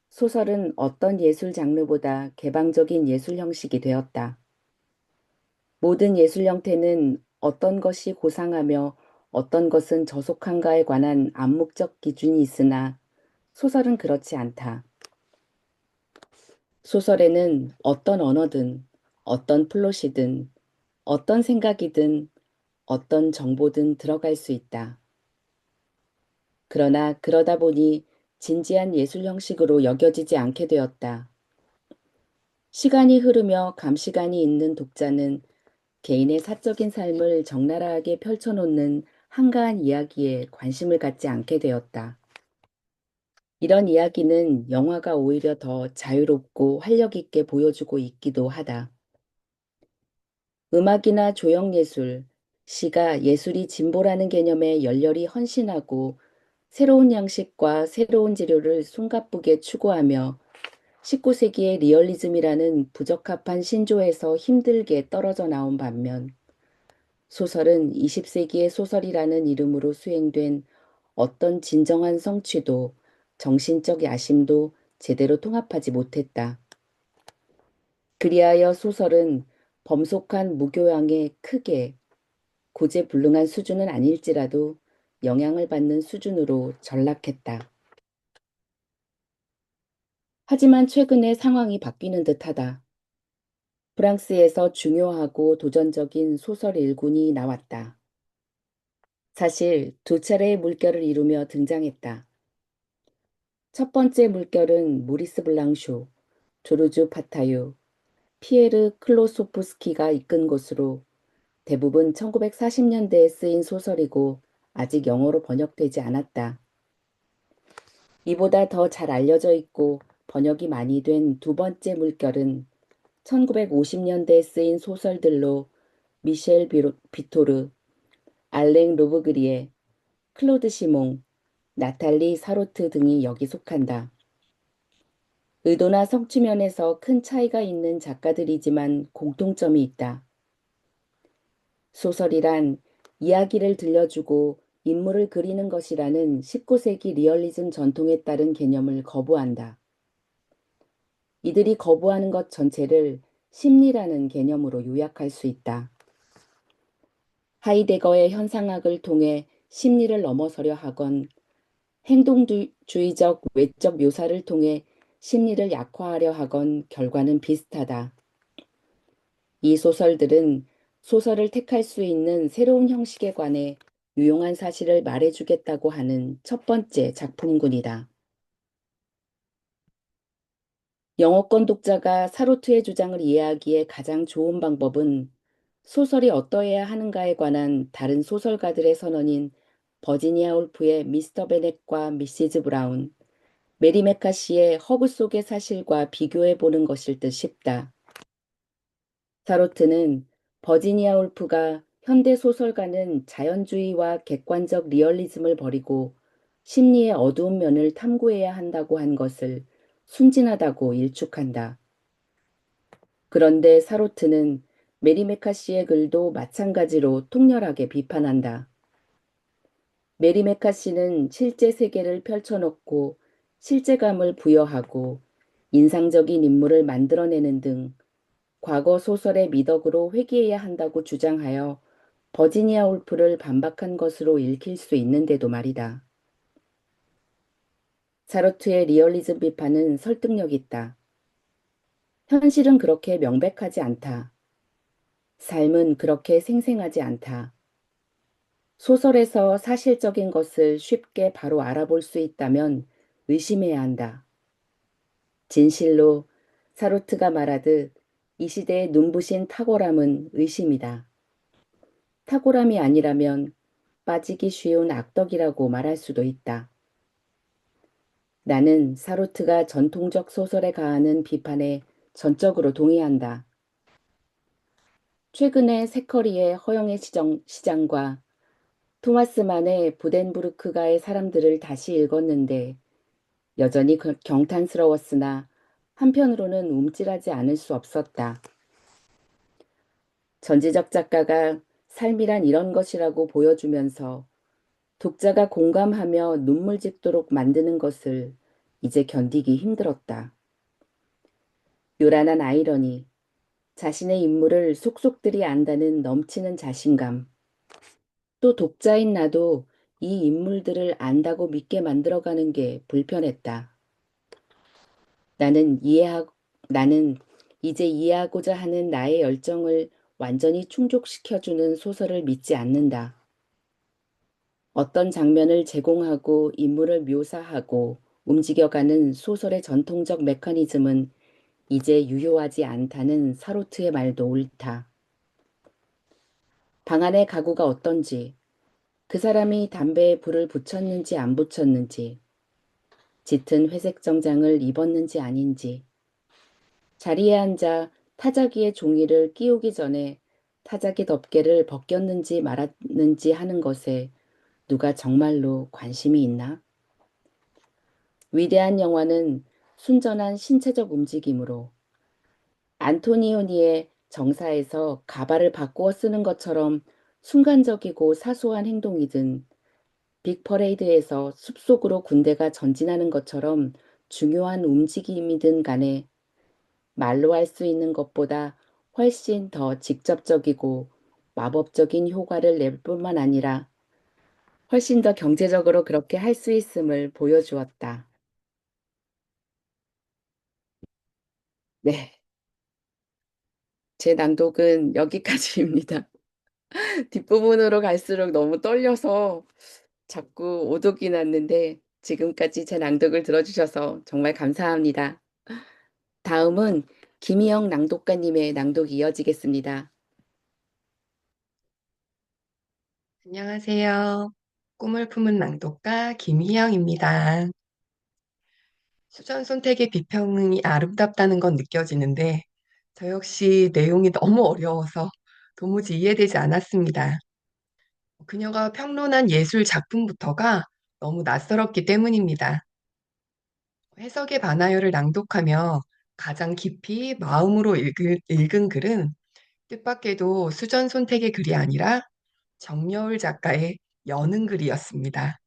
소설은 어떤 예술 장르보다 개방적인 예술 형식이 되었다. 모든 예술 형태는 어떤 것이 고상하며 어떤 것은 저속한가에 관한 암묵적 기준이 있으나 소설은 그렇지 않다. 소설에는 어떤 언어든, 어떤 플롯이든, 어떤 생각이든, 어떤 정보든 들어갈 수 있다. 그러나 그러다 보니 진지한 예술 형식으로 여겨지지 않게 되었다. 시간이 흐르며 감시관이 있는 독자는 개인의 사적인 삶을 적나라하게 펼쳐놓는 한가한 이야기에 관심을 갖지 않게 되었다. 이런 이야기는 영화가 오히려 더 자유롭고 활력 있게 보여주고 있기도 하다. 음악이나 조형예술, 시가 예술이 진보라는 개념에 열렬히 헌신하고 새로운 양식과 새로운 재료를 숨가쁘게 추구하며 19세기의 리얼리즘이라는 부적합한 신조에서 힘들게 떨어져 나온 반면 소설은 20세기의 소설이라는 이름으로 수행된 어떤 진정한 성취도, 정신적 야심도 제대로 통합하지 못했다. 그리하여 소설은 범속한 무교양의 크게 고재불능한 수준은 아닐지라도 영향을 받는 수준으로 전락했다. 하지만 최근에 상황이 바뀌는 듯하다. 프랑스에서 중요하고 도전적인 소설 일군이 나왔다. 사실 두 차례의 물결을 이루며 등장했다. 첫 번째 물결은 모리스 블랑쇼, 조르주 파타유, 피에르 클로소프스키가 이끈 것으로 대부분 1940년대에 쓰인 소설이고 아직 영어로 번역되지 않았다. 이보다 더 잘 알려져 있고 번역이 많이 된 두 번째 물결은 1950년대에 쓰인 소설들로 미셸 비토르, 알랭 로브그리에, 클로드 시몽, 나탈리 사로트 등이 여기 속한다. 의도나 성취 면에서 큰 차이가 있는 작가들이지만 공통점이 있다. 소설이란 이야기를 들려주고 인물을 그리는 것이라는 19세기 리얼리즘 전통에 따른 개념을 거부한다. 이들이 거부하는 것 전체를 심리라는 개념으로 요약할 수 있다. 하이데거의 현상학을 통해 심리를 넘어서려 하건 행동주의적 외적 묘사를 통해 심리를 약화하려 하건 결과는 비슷하다. 이 소설들은 소설을 택할 수 있는 새로운 형식에 관해 유용한 사실을 말해주겠다고 하는 첫 번째 작품군이다. 영어권 독자가 사로트의 주장을 이해하기에 가장 좋은 방법은 소설이 어떠해야 하는가에 관한 다른 소설가들의 선언인 버지니아 울프의 미스터 베넷과 미시즈 브라운, 메리 메카시의 허그 속의 사실과 비교해 보는 것일 듯 싶다. 사로트는 버지니아 울프가 현대 소설가는 자연주의와 객관적 리얼리즘을 버리고 심리의 어두운 면을 탐구해야 한다고 한 것을 순진하다고 일축한다. 그런데 사로트는 메리 메카시의 글도 마찬가지로 통렬하게 비판한다. 메리 메카시는 실제 세계를 펼쳐놓고 실제감을 부여하고 인상적인 인물을 만들어내는 등 과거 소설의 미덕으로 회귀해야 한다고 주장하여 버지니아 울프를 반박한 것으로 읽힐 수 있는데도 말이다. 사로트의 리얼리즘 비판은 설득력 있다. 현실은 그렇게 명백하지 않다. 삶은 그렇게 생생하지 않다. 소설에서 사실적인 것을 쉽게 바로 알아볼 수 있다면 의심해야 한다. 진실로 사로트가 말하듯 이 시대의 눈부신 탁월함은 의심이다. 탁월함이 아니라면 빠지기 쉬운 악덕이라고 말할 수도 있다. 나는 사로트가 전통적 소설에 가하는 비판에 전적으로 동의한다. 최근에 세커리의 허영의 시장과 토마스 만의 부덴부르크가의 사람들을 다시 읽었는데 여전히 경탄스러웠으나 한편으로는 움찔하지 않을 수 없었다. 전지적 작가가 삶이란 이런 것이라고 보여주면서 독자가 공감하며 눈물 짓도록 만드는 것을 이제 견디기 힘들었다. 요란한 아이러니, 자신의 인물을 속속들이 안다는 넘치는 자신감, 또 독자인 나도 이 인물들을 안다고 믿게 만들어가는 게 불편했다. 나는 이제 이해하고자 하는 나의 열정을 완전히 충족시켜주는 소설을 믿지 않는다. 어떤 장면을 제공하고 인물을 묘사하고 움직여가는 소설의 전통적 메커니즘은 이제 유효하지 않다는 사로트의 말도 옳다. 방 안의 가구가 어떤지, 그 사람이 담배에 불을 붙였는지 안 붙였는지, 짙은 회색 정장을 입었는지 아닌지, 자리에 앉아 타자기의 종이를 끼우기 전에 타자기 덮개를 벗겼는지 말았는지 하는 것에 누가 정말로 관심이 있나? 위대한 영화는 순전한 신체적 움직임으로 안토니오니의 정사에서 가발을 바꾸어 쓰는 것처럼 순간적이고 사소한 행동이든 빅퍼레이드에서 숲속으로 군대가 전진하는 것처럼 중요한 움직임이든 간에 말로 할 수 있는 것보다 훨씬 더 직접적이고 마법적인 효과를 낼 뿐만 아니라 훨씬 더 경제적으로 그렇게 할 수 있음을 보여주었다. 네, 제 낭독은 여기까지입니다. 뒷부분으로 갈수록 너무 떨려서 자꾸 오독이 났는데 지금까지 제 낭독을 들어주셔서 정말 감사합니다. 다음은 김희영 낭독가님의 낭독이 이어지겠습니다. 안녕하세요. 꿈을 품은 낭독가 김희영입니다. 수전 선택의 비평이 아름답다는 건 느껴지는데 저 역시 내용이 너무 어려워서 도무지 이해되지 않았습니다. 그녀가 평론한 예술 작품부터가 너무 낯설었기 때문입니다. 해석의 반하여를 낭독하며 가장 깊이 마음으로 읽은 글은 뜻밖에도 수전 손택의 글이 아니라 정여울 작가의 여는 글이었습니다.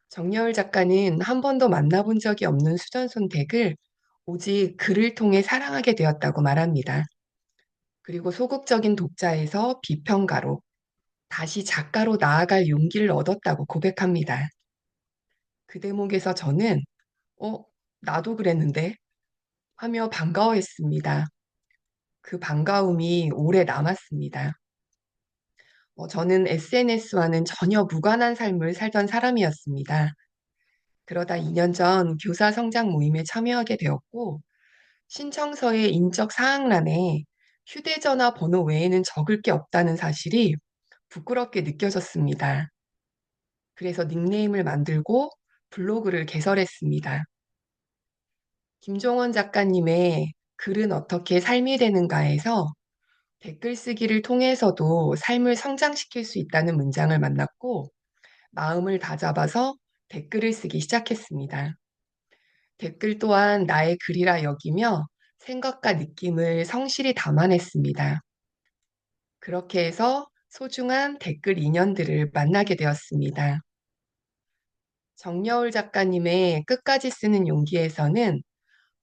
정여울 작가는 한 번도 만나본 적이 없는 수전 손택을 오직 글을 통해 사랑하게 되었다고 말합니다. 그리고 소극적인 독자에서 비평가로 다시 작가로 나아갈 용기를 얻었다고 고백합니다. 그 대목에서 저는 어, 나도 그랬는데 하며 반가워했습니다. 그 반가움이 오래 남았습니다. 저는 SNS와는 전혀 무관한 삶을 살던 사람이었습니다. 그러다 2년 전 교사 성장 모임에 참여하게 되었고, 신청서의 인적 사항란에 휴대전화 번호 외에는 적을 게 없다는 사실이 부끄럽게 느껴졌습니다. 그래서 닉네임을 만들고 블로그를 개설했습니다. 김종원 작가님의 글은 어떻게 삶이 되는가에서 댓글 쓰기를 통해서도 삶을 성장시킬 수 있다는 문장을 만났고 마음을 다잡아서 댓글을 쓰기 시작했습니다. 댓글 또한 나의 글이라 여기며 생각과 느낌을 성실히 담아냈습니다. 그렇게 해서 소중한 댓글 인연들을 만나게 되었습니다. 정여울 작가님의 끝까지 쓰는 용기에서는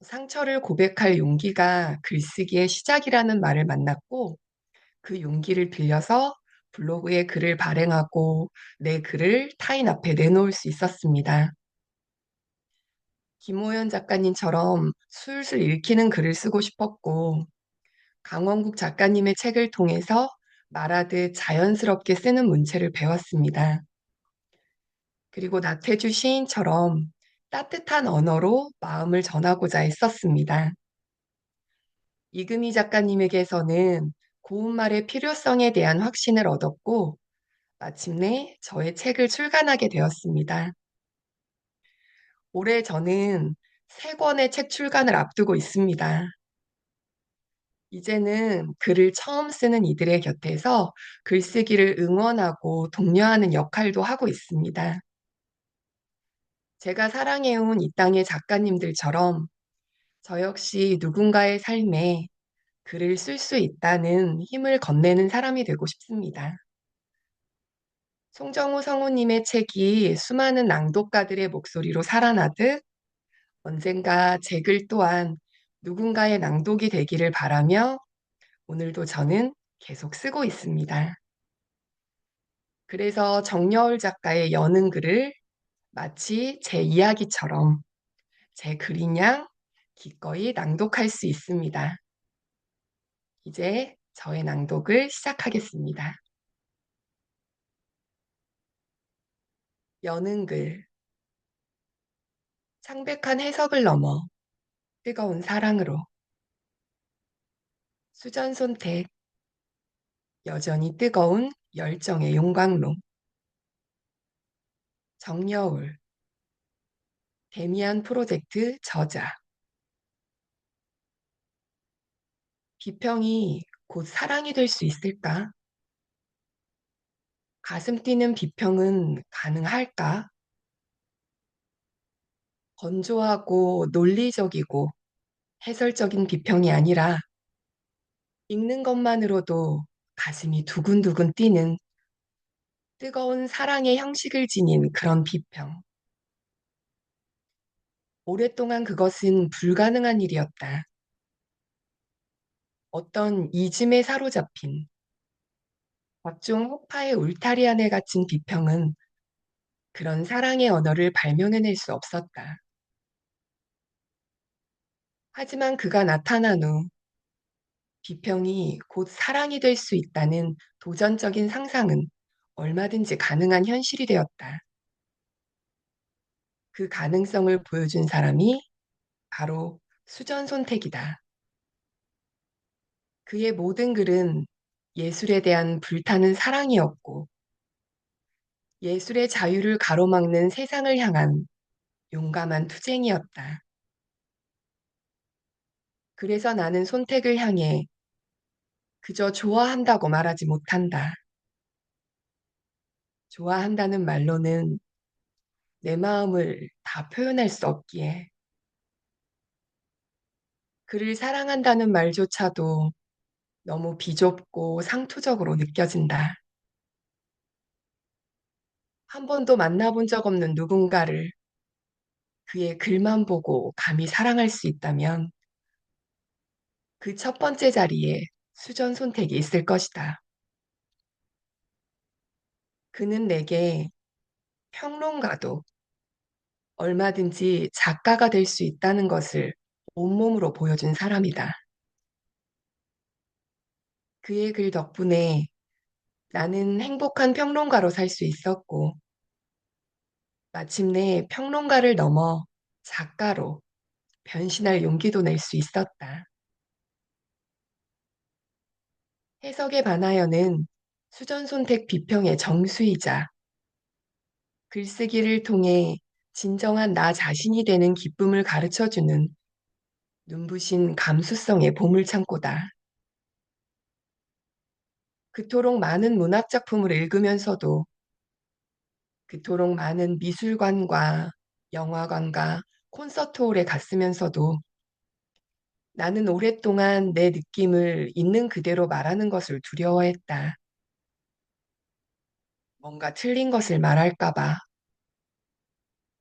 상처를 고백할 용기가 글쓰기의 시작이라는 말을 만났고 그 용기를 빌려서 블로그에 글을 발행하고 내 글을 타인 앞에 내놓을 수 있었습니다. 김호연 작가님처럼 술술 읽히는 글을 쓰고 싶었고 강원국 작가님의 책을 통해서 말하듯 자연스럽게 쓰는 문체를 배웠습니다. 그리고 나태주 시인처럼 따뜻한 언어로 마음을 전하고자 했었습니다. 이금희 작가님에게서는 고운말의 필요성에 대한 확신을 얻었고 마침내 저의 책을 출간하게 되었습니다. 올해 저는 3권의 책 출간을 앞두고 있습니다. 이제는 글을 처음 쓰는 이들의 곁에서 글쓰기를 응원하고 독려하는 역할도 하고 있습니다. 제가 사랑해온 이 땅의 작가님들처럼 저 역시 누군가의 삶에 글을 쓸 수 있다는 힘을 건네는 사람이 되고 싶습니다. 송정호 성우님의 책이 수많은 낭독가들의 목소리로 살아나듯 언젠가 제 글 또한 누군가의 낭독이 되기를 바라며 오늘도 저는 계속 쓰고 있습니다. 그래서 정여울 작가의 여는 글을 마치 제 이야기처럼 제 글인 양 기꺼이 낭독할 수 있습니다. 이제 저의 낭독을 시작하겠습니다. 여는 글. 창백한 해석을 넘어 뜨거운 사랑으로. 수전 손택. 여전히 뜨거운 열정의 용광로. 정여울. 데미안 프로젝트 저자. 비평이 곧 사랑이 될 수 있을까? 가슴 뛰는 비평은 가능할까? 건조하고 논리적이고 해설적인 비평이 아니라 읽는 것만으로도 가슴이 두근두근 뛰는 뜨거운 사랑의 형식을 지닌 그런 비평. 오랫동안 그것은 불가능한 일이었다. 어떤 이즘에 사로잡힌 각종 혹파의 울타리 안에 갇힌 비평은 그런 사랑의 언어를 발명해낼 수 없었다. 하지만 그가 나타난 후 비평이 곧 사랑이 될 수 있다는 도전적인 상상은 얼마든지 가능한 현실이 되었다. 그 가능성을 보여준 사람이 바로 수전손택이다. 그의 모든 글은 예술에 대한 불타는 사랑이었고 예술의 자유를 가로막는 세상을 향한 용감한 투쟁이었다. 그래서 나는 손택을 향해 그저 좋아한다고 말하지 못한다. 좋아한다는 말로는 내 마음을 다 표현할 수 없기에 그를 사랑한다는 말조차도 너무 비좁고 상투적으로 느껴진다. 한 번도 만나본 적 없는 누군가를 그의 글만 보고 감히 사랑할 수 있다면 그 첫 번째 자리에 수전 손택이 있을 것이다. 그는 내게 평론가도 얼마든지 작가가 될 수 있다는 것을 온몸으로 보여준 사람이다. 그의 글 덕분에 나는 행복한 평론가로 살 수 있었고, 마침내 평론가를 넘어 작가로 변신할 용기도 낼 수 있었다. 해석에 반하여는 수전손택 비평의 정수이자 글쓰기를 통해 진정한 나 자신이 되는 기쁨을 가르쳐주는 눈부신 감수성의 보물창고다. 그토록 많은 문학작품을 읽으면서도 그토록 많은 미술관과 영화관과 콘서트홀에 갔으면서도 나는 오랫동안 내 느낌을 있는 그대로 말하는 것을 두려워했다. 뭔가 틀린 것을 말할까 봐.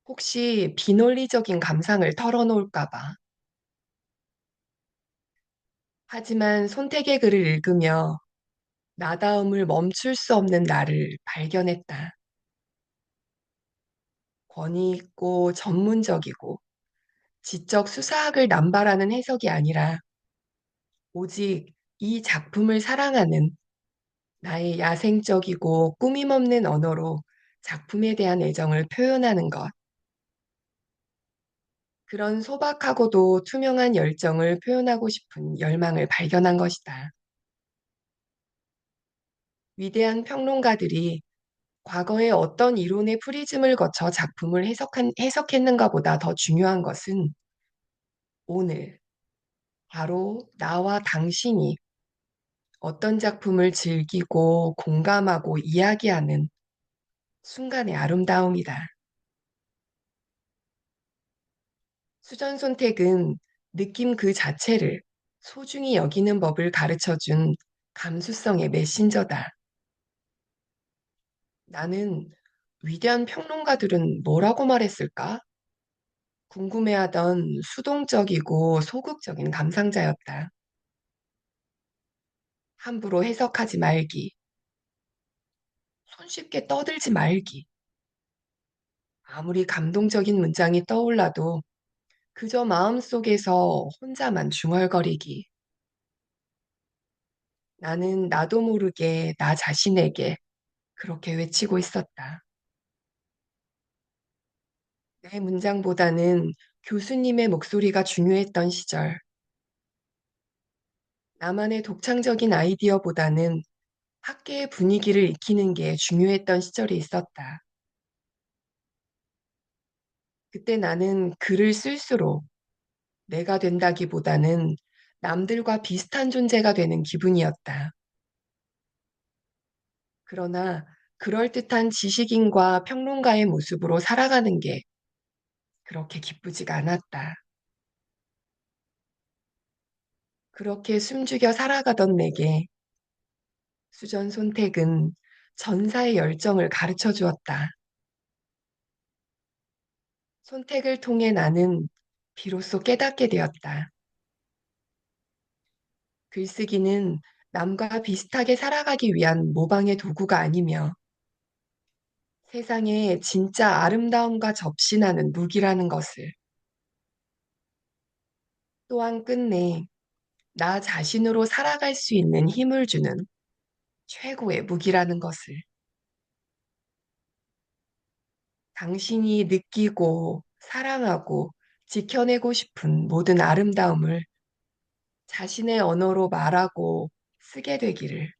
혹시 비논리적인 감상을 털어놓을까 봐. 하지만 손택의 글을 읽으며 나다움을 멈출 수 없는 나를 발견했다. 권위 있고 전문적이고 지적 수사학을 남발하는 해석이 아니라 오직 이 작품을 사랑하는 나의 야생적이고 꾸밈 없는 언어로 작품에 대한 애정을 표현하는 것. 그런 소박하고도 투명한 열정을 표현하고 싶은 열망을 발견한 것이다. 위대한 평론가들이 과거에 어떤 이론의 프리즘을 거쳐 작품을 해석했는가보다 더 중요한 것은 오늘, 바로 나와 당신이 어떤 작품을 즐기고 공감하고 이야기하는 순간의 아름다움이다. 수전손택은 느낌 그 자체를 소중히 여기는 법을 가르쳐준 감수성의 메신저다. 나는 위대한 평론가들은 뭐라고 말했을까? 궁금해하던 수동적이고 소극적인 감상자였다. 함부로 해석하지 말기, 손쉽게 떠들지 말기. 아무리 감동적인 문장이 떠올라도 그저 마음속에서 혼자만 중얼거리기. 나는 나도 모르게 나 자신에게 그렇게 외치고 있었다. 내 문장보다는 교수님의 목소리가 중요했던 시절, 나만의 독창적인 아이디어보다는 학계의 분위기를 익히는 게 중요했던 시절이 있었다. 그때 나는 글을 쓸수록 내가 된다기보다는 남들과 비슷한 존재가 되는 기분이었다. 그러나 그럴듯한 지식인과 평론가의 모습으로 살아가는 게 그렇게 기쁘지가 않았다. 그렇게 숨죽여 살아가던 내게 수전 손택은 전사의 열정을 가르쳐 주었다. 손택을 통해 나는 비로소 깨닫게 되었다. 글쓰기는 남과 비슷하게 살아가기 위한 모방의 도구가 아니며 세상에 진짜 아름다움과 접신하는 무기라는 것을, 또한 끝내 나 자신으로 살아갈 수 있는 힘을 주는 최고의 무기라는 것을, 당신이 느끼고 사랑하고 지켜내고 싶은 모든 아름다움을 자신의 언어로 말하고 쓰게 되기를,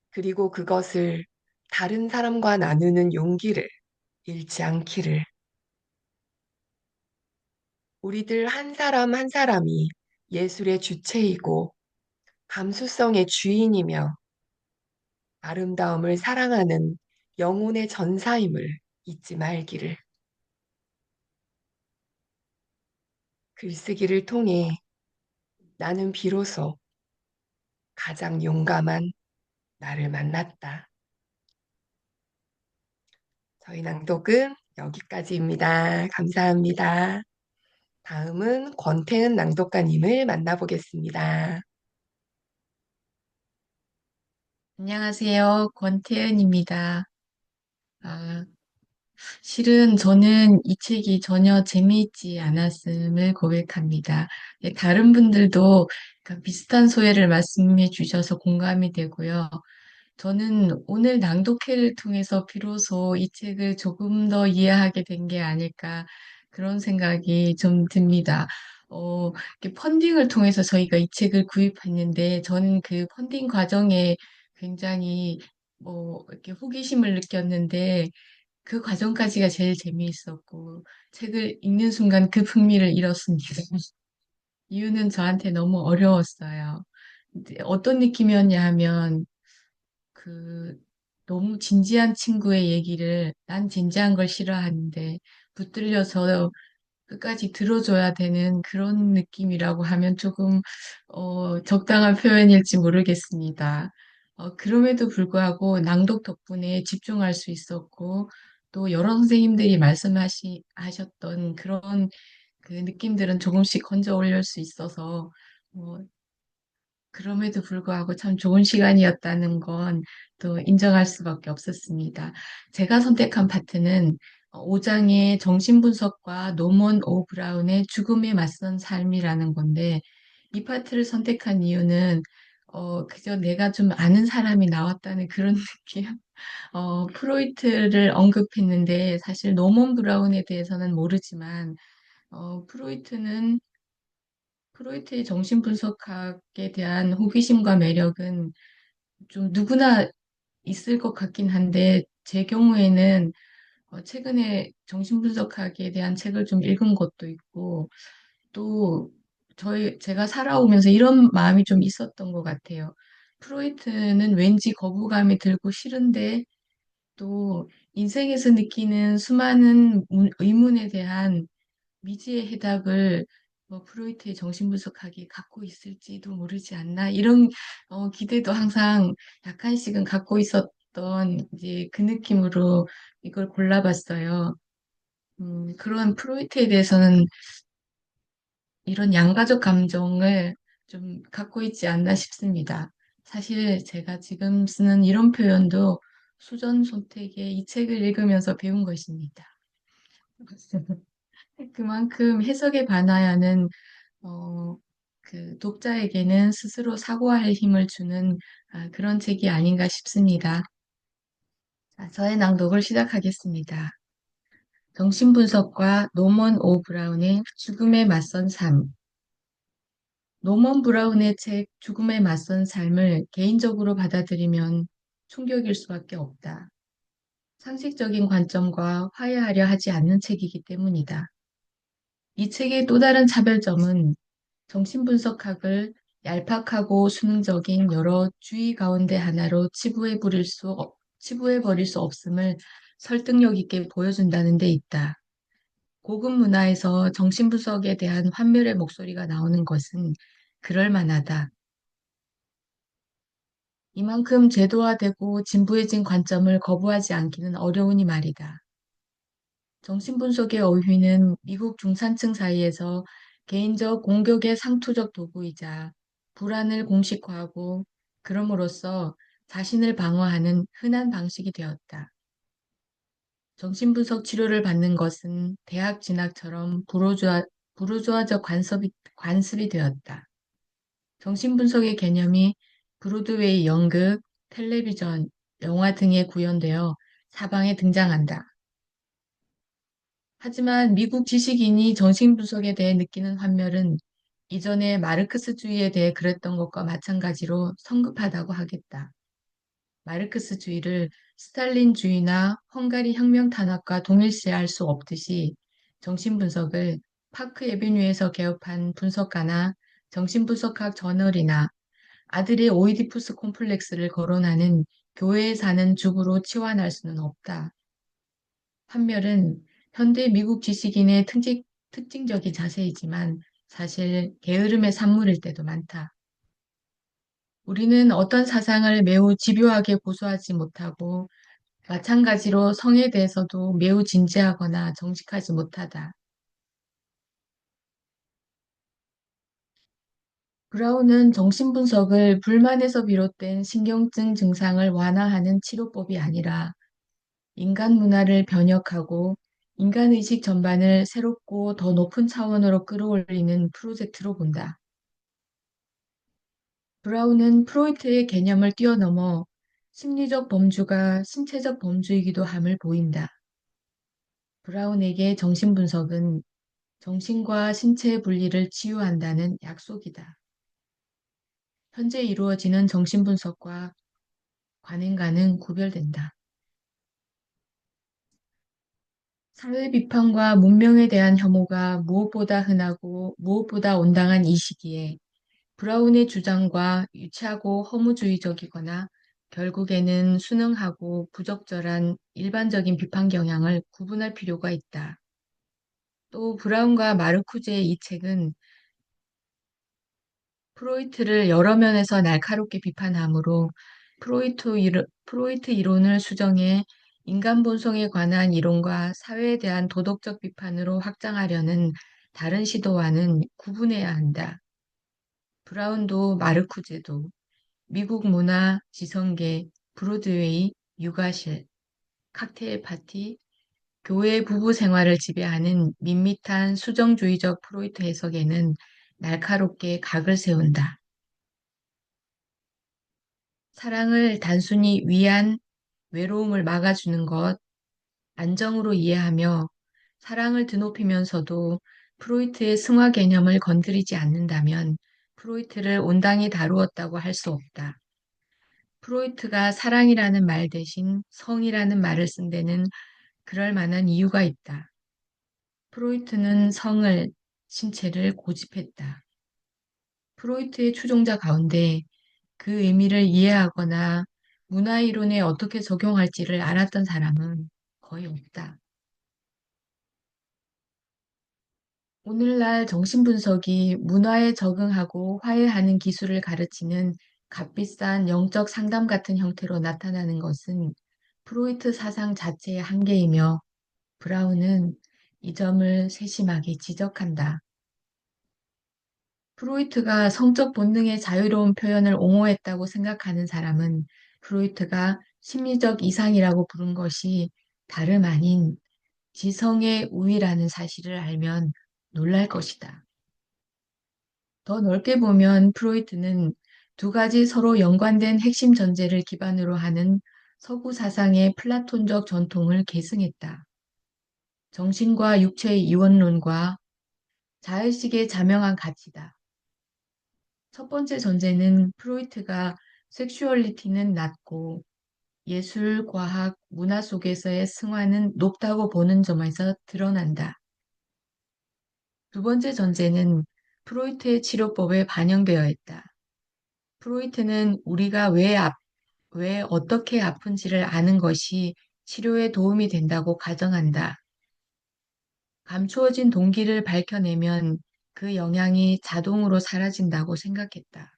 그리고 그것을 다른 사람과 나누는 용기를 잃지 않기를. 우리들 한 사람 한 사람이 예술의 주체이고 감수성의 주인이며 아름다움을 사랑하는 영혼의 전사임을 잊지 말기를. 글쓰기를 통해 나는 비로소 가장 용감한 나를 만났다. 저희 낭독은 여기까지입니다. 감사합니다. 다음은 권태은 낭독가님을 만나보겠습니다. 안녕하세요. 권태은입니다. 아, 실은 저는 이 책이 전혀 재미있지 않았음을 고백합니다. 다른 분들도 비슷한 소회를 말씀해 주셔서 공감이 되고요. 저는 오늘 낭독회를 통해서 비로소 이 책을 조금 더 이해하게 된 게 아닐까 그런 생각이 좀 듭니다. 이렇게 펀딩을 통해서 저희가 이 책을 구입했는데 저는 그 펀딩 과정에 굉장히 이렇게 호기심을 느꼈는데 그 과정까지가 제일 재미있었고 책을 읽는 순간 그 흥미를 잃었습니다. 이유는 저한테 너무 어려웠어요. 근데 어떤 느낌이었냐 하면 그 너무 진지한 친구의 얘기를 난 진지한 걸 싫어하는데 붙들려서 끝까지 들어줘야 되는 그런 느낌이라고 하면 조금 적당한 표현일지 모르겠습니다. 그럼에도 불구하고 낭독 덕분에 집중할 수 있었고 또 여러 선생님들이 하셨던 그런 그 느낌들은 조금씩 건져 올릴 수 있어서 어, 그럼에도 불구하고 참 좋은 시간이었다는 건 또 인정할 수밖에 없었습니다. 제가 선택한 파트는 5장의 정신분석과 노먼 오 브라운의 죽음에 맞선 삶이라는 건데, 이 파트를 선택한 이유는 그저 내가 좀 아는 사람이 나왔다는 그런 느낌. 프로이트를 언급했는데, 사실 노먼 브라운에 대해서는 모르지만, 프로이트의 정신분석학에 대한 호기심과 매력은 좀 누구나 있을 것 같긴 한데, 제 경우에는 최근에 정신분석학에 대한 책을 좀 읽은 것도 있고, 또 제가 살아오면서 이런 마음이 좀 있었던 것 같아요. 프로이트는 왠지 거부감이 들고 싫은데, 또 인생에서 느끼는 수많은 의문에 대한 미지의 해답을 프로이트의 정신분석학이 갖고 있을지도 모르지 않나 이런 기대도 항상 약간씩은 갖고 있었던 이제 그 느낌으로 이걸 골라봤어요. 그런 프로이트에 대해서는 이런 양가적 감정을 좀 갖고 있지 않나 싶습니다. 사실 제가 지금 쓰는 이런 표현도 수전 손택의 이 책을 읽으면서 배운 것입니다. 그만큼 해석의 반화야는 어, 그 독자에게는 스스로 사고할 힘을 주는 그런 책이 아닌가 싶습니다. 자, 저의 낭독을 시작하겠습니다. 정신분석과 노먼 오 브라운의 죽음에 맞선 삶. 노먼 브라운의 책 죽음에 맞선 삶을 개인적으로 받아들이면 충격일 수밖에 없다. 상식적인 관점과 화해하려 하지 않는 책이기 때문이다. 이 책의 또 다른 차별점은 정신분석학을 얄팍하고 수능적인 여러 주의 가운데 하나로 치부해 버릴 수 없음을 설득력 있게 보여준다는 데 있다. 고급 문화에서 정신분석에 대한 환멸의 목소리가 나오는 것은 그럴 만하다. 이만큼 제도화되고 진부해진 관점을 거부하지 않기는 어려우니 말이다. 정신분석의 어휘는 미국 중산층 사이에서 개인적 공격의 상투적 도구이자 불안을 공식화하고 그럼으로써 자신을 방어하는 흔한 방식이 되었다. 정신분석 치료를 받는 것은 대학 진학처럼 부르주아적 관습이 되었다. 정신분석의 개념이 브로드웨이 연극, 텔레비전, 영화 등에 구현되어 사방에 등장한다. 하지만 미국 지식인이 정신분석에 대해 느끼는 환멸은 이전에 마르크스주의에 대해 그랬던 것과 마찬가지로 성급하다고 하겠다. 마르크스주의를 스탈린주의나 헝가리 혁명 탄압과 동일시할 수 없듯이 정신분석을 파크 에비뉴에서 개업한 분석가나 정신분석학 저널이나 아들의 오이디푸스 콤플렉스를 거론하는 교회에 사는 죽으로 치환할 수는 없다. 판멸은 현대 미국 지식인의 특징적인 자세이지만 사실 게으름의 산물일 때도 많다. 우리는 어떤 사상을 매우 집요하게 고수하지 못하고 마찬가지로 성에 대해서도 매우 진지하거나 정직하지 못하다. 브라운은 정신분석을 불만에서 비롯된 신경증 증상을 완화하는 치료법이 아니라 인간 문화를 변혁하고 인간의식 전반을 새롭고 더 높은 차원으로 끌어올리는 프로젝트로 본다. 브라운은 프로이트의 개념을 뛰어넘어 심리적 범주가 신체적 범주이기도 함을 보인다. 브라운에게 정신분석은 정신과 신체의 분리를 치유한다는 약속이다. 현재 이루어지는 정신분석과 관행과는 구별된다. 사회 비판과 문명에 대한 혐오가 무엇보다 흔하고 무엇보다 온당한 이 시기에 브라운의 주장과 유치하고 허무주의적이거나 결국에는 순응하고 부적절한 일반적인 비판 경향을 구분할 필요가 있다. 또 브라운과 마르쿠제의 이 책은 프로이트를 여러 면에서 날카롭게 비판하므로 프로이트 이론을 수정해 인간 본성에 관한 이론과 사회에 대한 도덕적 비판으로 확장하려는 다른 시도와는 구분해야 한다. 브라운도 마르쿠제도 미국 문화, 지성계, 브로드웨이, 육아실, 칵테일 파티, 교회 부부 생활을 지배하는 밋밋한 수정주의적 프로이트 해석에는 날카롭게 각을 세운다. 사랑을 단순히 위안, 외로움을 막아주는 것, 안정으로 이해하며 사랑을 드높이면서도 프로이트의 승화 개념을 건드리지 않는다면 프로이트를 온당히 다루었다고 할 수 없다. 프로이트가 사랑이라는 말 대신 성이라는 말을 쓴 데는 그럴 만한 이유가 있다. 프로이트는 성을, 신체를 고집했다. 프로이트의 추종자 가운데 그 의미를 이해하거나 문화이론에 어떻게 적용할지를 알았던 사람은 거의 없다. 오늘날 정신분석이 문화에 적응하고 화해하는 기술을 가르치는 값비싼 영적 상담 같은 형태로 나타나는 것은 프로이트 사상 자체의 한계이며 브라운은 이 점을 세심하게 지적한다. 프로이트가 성적 본능의 자유로운 표현을 옹호했다고 생각하는 사람은 프로이트가 심리적 이상이라고 부른 것이 다름 아닌 지성의 우위라는 사실을 알면 놀랄 것이다. 더 넓게 보면 프로이트는 두 가지 서로 연관된 핵심 전제를 기반으로 하는 서구 사상의 플라톤적 전통을 계승했다. 정신과 육체의 이원론과 자의식의 자명한 가치다. 첫 번째 전제는 프로이트가 섹슈얼리티는 낮고 예술, 과학, 문화 속에서의 승화는 높다고 보는 점에서 드러난다. 두 번째 전제는 프로이트의 치료법에 반영되어 있다. 프로이트는 우리가 왜 어떻게 아픈지를 아는 것이 치료에 도움이 된다고 가정한다. 감추어진 동기를 밝혀내면 그 영향이 자동으로 사라진다고 생각했다.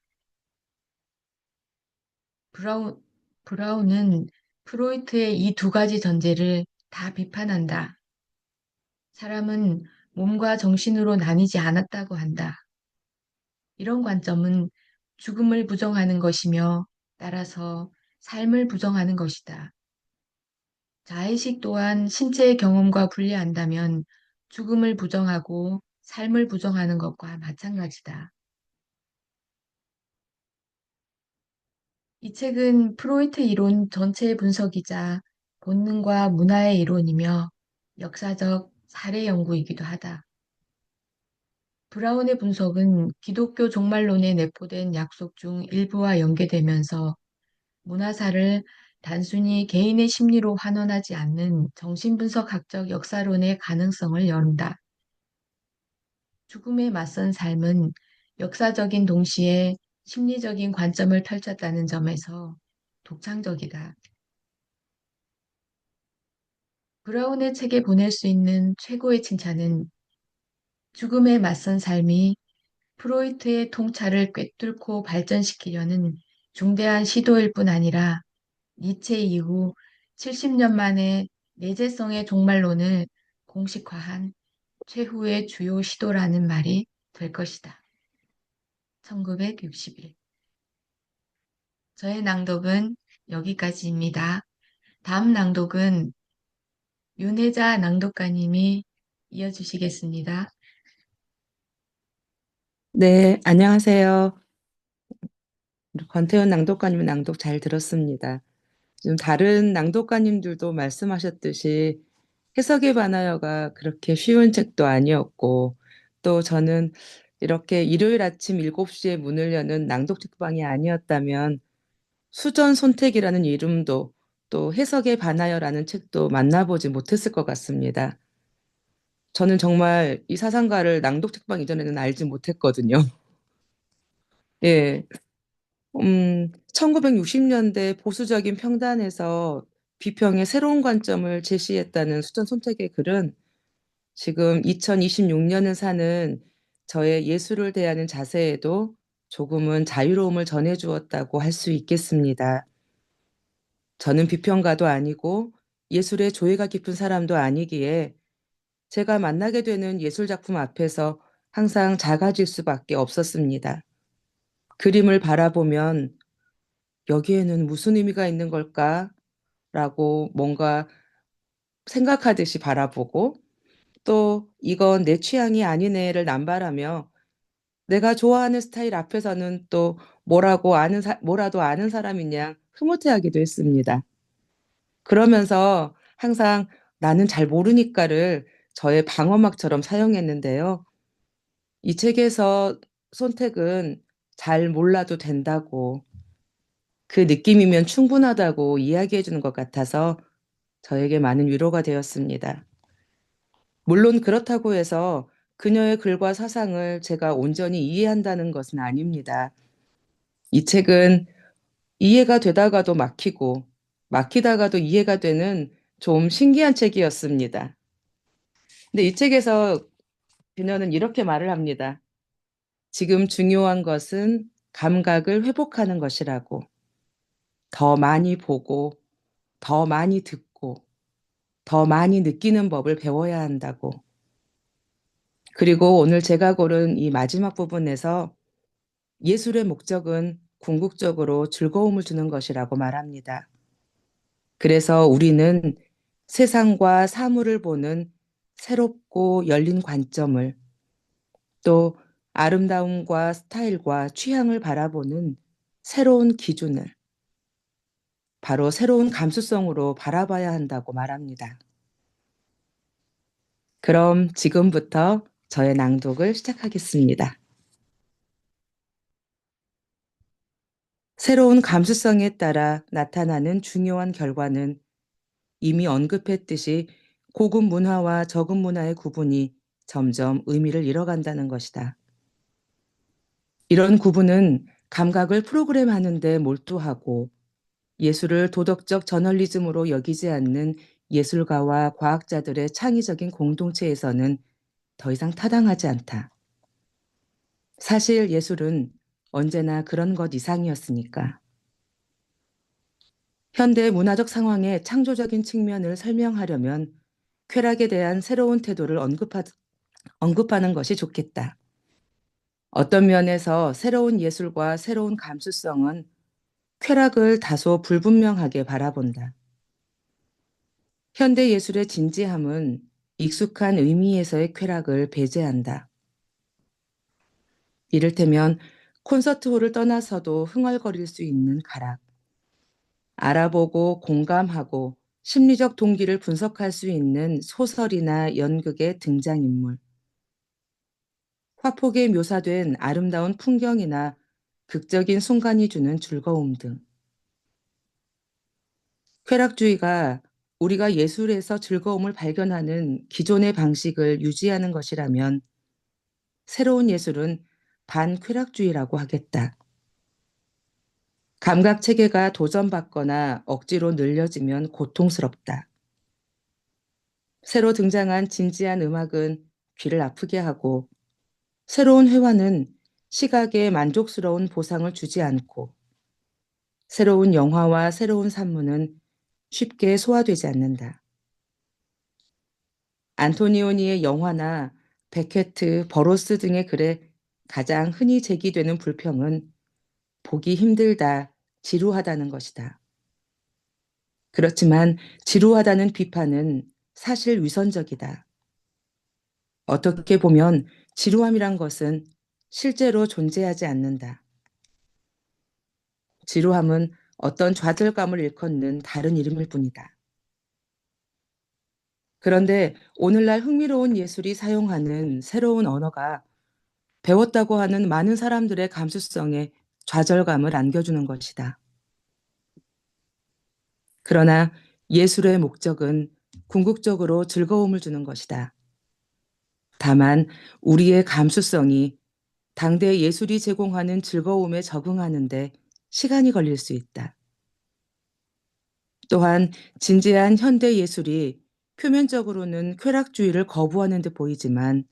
브라운은 프로이트의 이 두 가지 전제를 다 비판한다. 사람은 몸과 정신으로 나뉘지 않았다고 한다. 이런 관점은 죽음을 부정하는 것이며 따라서 삶을 부정하는 것이다. 자의식 또한 신체의 경험과 분리한다면 죽음을 부정하고 삶을 부정하는 것과 마찬가지다. 이 책은 프로이트 이론 전체의 분석이자 본능과 문화의 이론이며 역사적 사례 연구이기도 하다. 브라운의 분석은 기독교 종말론에 내포된 약속 중 일부와 연계되면서 문화사를 단순히 개인의 심리로 환원하지 않는 정신분석학적 역사론의 가능성을 연다. 죽음에 맞선 삶은 역사적인 동시에 심리적인 관점을 펼쳤다는 점에서 독창적이다. 브라운의 책에 보낼 수 있는 최고의 칭찬은 죽음에 맞선 삶이 프로이트의 통찰을 꿰뚫고 발전시키려는 중대한 시도일 뿐 아니라 니체 이후 70년 만에 내재성의 종말론을 공식화한 최후의 주요 시도라는 말이 될 것이다. 1961. 저의 낭독은 여기까지입니다. 다음 낭독은 윤혜자 낭독가님이 이어주시겠습니다. 네, 안녕하세요. 권태현 낭독가님 낭독 잘 들었습니다. 지금 다른 낭독가님들도 말씀하셨듯이 해석에 관하여가 그렇게 쉬운 책도 아니었고, 또 저는 이렇게 일요일 아침 7시에 문을 여는 낭독 책방이 아니었다면 수전 손택이라는 이름도 또 해석에 관하여라는 책도 만나보지 못했을 것 같습니다. 저는 정말 이 사상가를 낭독 책방 이전에는 알지 못했거든요. 예. 1960년대 보수적인 평단에서 비평의 새로운 관점을 제시했다는 수전 손택의 글은 지금 2026년을 사는 저의 예술을 대하는 자세에도 조금은 자유로움을 전해주었다고 할 수 있겠습니다. 저는 비평가도 아니고 예술의 조예가 깊은 사람도 아니기에 제가 만나게 되는 예술작품 앞에서 항상 작아질 수밖에 없었습니다. 그림을 바라보면 여기에는 무슨 의미가 있는 걸까? 라고 뭔가 생각하듯이 바라보고 또 이건 내 취향이 아니네를 남발하며 내가 좋아하는 스타일 앞에서는 또 뭐라도 아는 사람인 양 흐뭇해하기도 했습니다. 그러면서 항상 나는 잘 모르니까를 저의 방어막처럼 사용했는데요. 이 책에서 손택은 잘 몰라도 된다고 그 느낌이면 충분하다고 이야기해 주는 것 같아서 저에게 많은 위로가 되었습니다. 물론 그렇다고 해서 그녀의 글과 사상을 제가 온전히 이해한다는 것은 아닙니다. 이 책은 이해가 되다가도 막히고 막히다가도 이해가 되는 좀 신기한 책이었습니다. 근데 이 책에서 그녀는 이렇게 말을 합니다. 지금 중요한 것은 감각을 회복하는 것이라고. 더 많이 보고, 더 많이 듣고, 더 많이 느끼는 법을 배워야 한다고. 그리고 오늘 제가 고른 이 마지막 부분에서 예술의 목적은 궁극적으로 즐거움을 주는 것이라고 말합니다. 그래서 우리는 세상과 사물을 보는 새롭고 열린 관점을 또 아름다움과 스타일과 취향을 바라보는 새로운 기준을 바로 새로운 감수성으로 바라봐야 한다고 말합니다. 그럼 지금부터 저의 낭독을 시작하겠습니다. 새로운 감수성에 따라 나타나는 중요한 결과는 이미 언급했듯이 고급 문화와 저급 문화의 구분이 점점 의미를 잃어간다는 것이다. 이런 구분은 감각을 프로그램하는 데 몰두하고 예술을 도덕적 저널리즘으로 여기지 않는 예술가와 과학자들의 창의적인 공동체에서는 더 이상 타당하지 않다. 사실 예술은 언제나 그런 것 이상이었으니까. 현대 문화적 상황의 창조적인 측면을 설명하려면 쾌락에 대한 새로운 태도를 언급하는 것이 좋겠다. 어떤 면에서 새로운 예술과 새로운 감수성은 쾌락을 다소 불분명하게 바라본다. 현대 예술의 진지함은 익숙한 의미에서의 쾌락을 배제한다. 이를테면 콘서트홀을 떠나서도 흥얼거릴 수 있는 가락, 알아보고 공감하고 심리적 동기를 분석할 수 있는 소설이나 연극의 등장인물, 화폭에 묘사된 아름다운 풍경이나 극적인 순간이 주는 즐거움 등. 쾌락주의가 우리가 예술에서 즐거움을 발견하는 기존의 방식을 유지하는 것이라면 새로운 예술은 반쾌락주의라고 하겠다. 감각 체계가 도전받거나 억지로 늘려지면 고통스럽다. 새로 등장한 진지한 음악은 귀를 아프게 하고 새로운 회화는 시각에 만족스러운 보상을 주지 않고 새로운 영화와 새로운 산문은 쉽게 소화되지 않는다. 안토니오니의 영화나 베케트, 버로스 등의 글에 가장 흔히 제기되는 불평은 보기 힘들다, 지루하다는 것이다. 그렇지만 지루하다는 비판은 사실 위선적이다. 어떻게 보면 지루함이란 것은 실제로 존재하지 않는다. 지루함은 어떤 좌절감을 일컫는 다른 이름일 뿐이다. 그런데 오늘날 흥미로운 예술이 사용하는 새로운 언어가 배웠다고 하는 많은 사람들의 감수성에 좌절감을 안겨주는 것이다. 그러나 예술의 목적은 궁극적으로 즐거움을 주는 것이다. 다만 우리의 감수성이 당대 예술이 제공하는 즐거움에 적응하는데 시간이 걸릴 수 있다. 또한 진지한 현대 예술이 표면적으로는 쾌락주의를 거부하는 듯 보이지만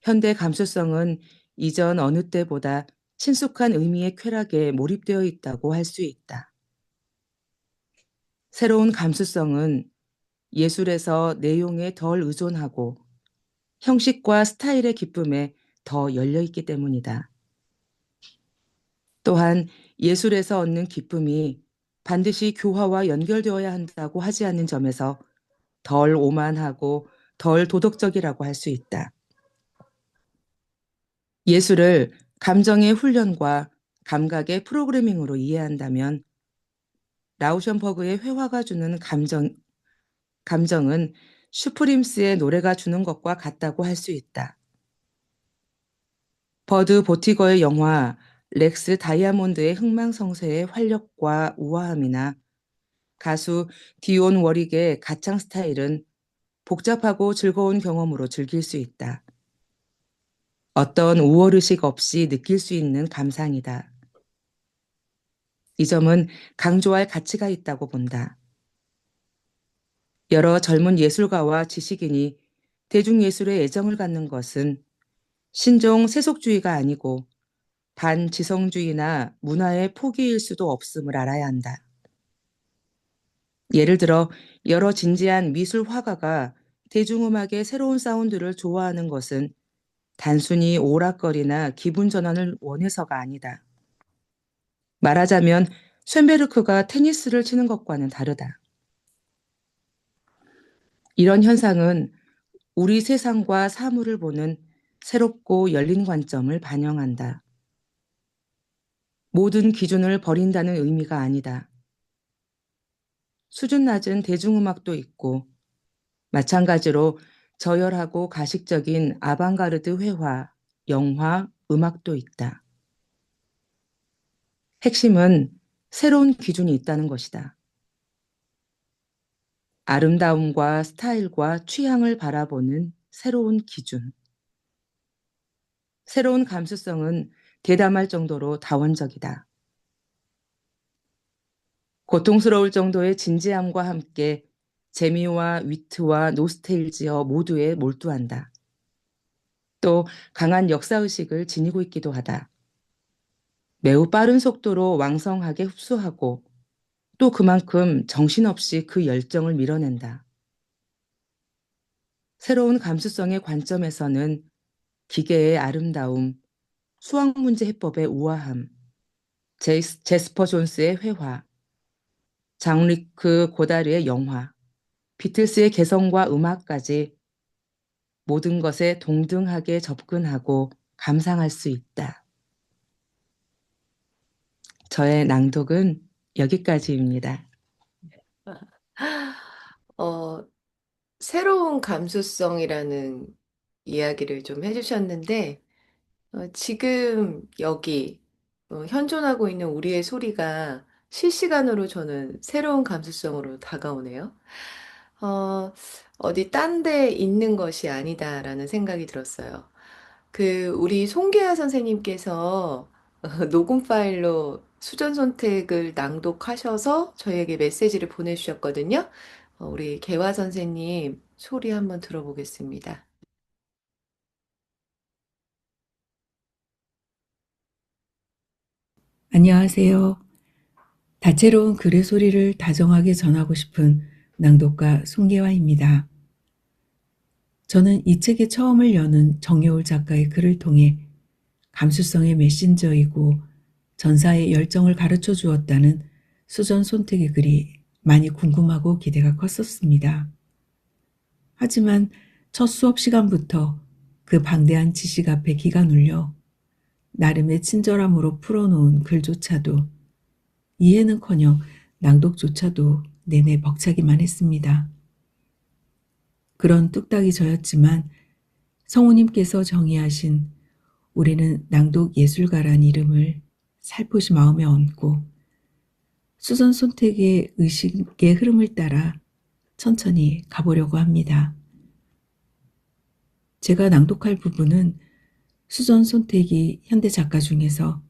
현대 감수성은 이전 어느 때보다 친숙한 의미의 쾌락에 몰입되어 있다고 할 수 있다. 새로운 감수성은 예술에서 내용에 덜 의존하고 형식과 스타일의 기쁨에 더 열려있기 때문이다. 또한 예술에서 얻는 기쁨이 반드시 교화와 연결되어야 한다고 하지 않는 점에서 덜 오만하고 덜 도덕적이라고 할 수 있다. 예술을 감정의 훈련과 감각의 프로그래밍으로 이해한다면 라우션버그의 회화가 주는 감정은 슈프림스의 노래가 주는 것과 같다고 할 수 있다. 버드 보티거의 영화 렉스 다이아몬드의 흥망성쇠의 활력과 우아함이나 가수 디온 워릭의 가창 스타일은 복잡하고 즐거운 경험으로 즐길 수 있다. 어떤 우월의식 없이 느낄 수 있는 감상이다. 이 점은 강조할 가치가 있다고 본다. 여러 젊은 예술가와 지식인이 대중예술에 애정을 갖는 것은 신종 세속주의가 아니고 반지성주의나 문화의 포기일 수도 없음을 알아야 한다. 예를 들어 여러 진지한 미술 화가가 대중음악의 새로운 사운드를 좋아하는 것은 단순히 오락거리나 기분 전환을 원해서가 아니다. 말하자면 쇤베르크가 테니스를 치는 것과는 다르다. 이런 현상은 우리 세상과 사물을 보는 새롭고 열린 관점을 반영한다. 모든 기준을 버린다는 의미가 아니다. 수준 낮은 대중음악도 있고 마찬가지로 저열하고 가식적인 아방가르드 회화, 영화, 음악도 있다. 핵심은 새로운 기준이 있다는 것이다. 아름다움과 스타일과 취향을 바라보는 새로운 기준. 새로운 감수성은 대담할 정도로 다원적이다. 고통스러울 정도의 진지함과 함께 재미와 위트와 노스텔지어 모두에 몰두한다. 또 강한 역사의식을 지니고 있기도 하다. 매우 빠른 속도로 왕성하게 흡수하고 또 그만큼 정신없이 그 열정을 밀어낸다. 새로운 감수성의 관점에서는 기계의 아름다움, 수학 문제 해법의 우아함, 제스퍼 존스의 회화, 장르크 고다르의 영화, 비틀스의 개성과 음악까지 모든 것에 동등하게 접근하고 감상할 수 있다. 저의 낭독은 여기까지입니다. 어, 새로운 감수성이라는 이야기를 좀 해주셨는데, 지금 여기 현존하고 있는 우리의 소리가 실시간으로 저는 새로운 감수성으로 다가오네요. 어디 딴 데 있는 것이 아니다라는 생각이 들었어요. 우리 송계하 선생님께서 녹음 파일로 수전 선택을 낭독하셔서 저희에게 메시지를 보내주셨거든요. 우리 계화 선생님 소리 한번 들어보겠습니다. 안녕하세요. 다채로운 글의 소리를 다정하게 전하고 싶은 낭독가 송계화입니다. 저는 이 책의 처음을 여는 정여울 작가의 글을 통해 감수성의 메신저이고 전사의 열정을 가르쳐 주었다는 수전 손택의 글이 많이 궁금하고 기대가 컸었습니다. 하지만 첫 수업 시간부터 그 방대한 지식 앞에 기가 눌려 나름의 친절함으로 풀어놓은 글조차도 이해는커녕 낭독조차도 내내 벅차기만 했습니다. 그런 뚝딱이 저였지만 성우님께서 정의하신 우리는 낭독 예술가란 이름을 살포시 마음에 얹고 수전 손택의 의식의 흐름을 따라 천천히 가보려고 합니다. 제가 낭독할 부분은 수전 손택이 현대 작가 중에서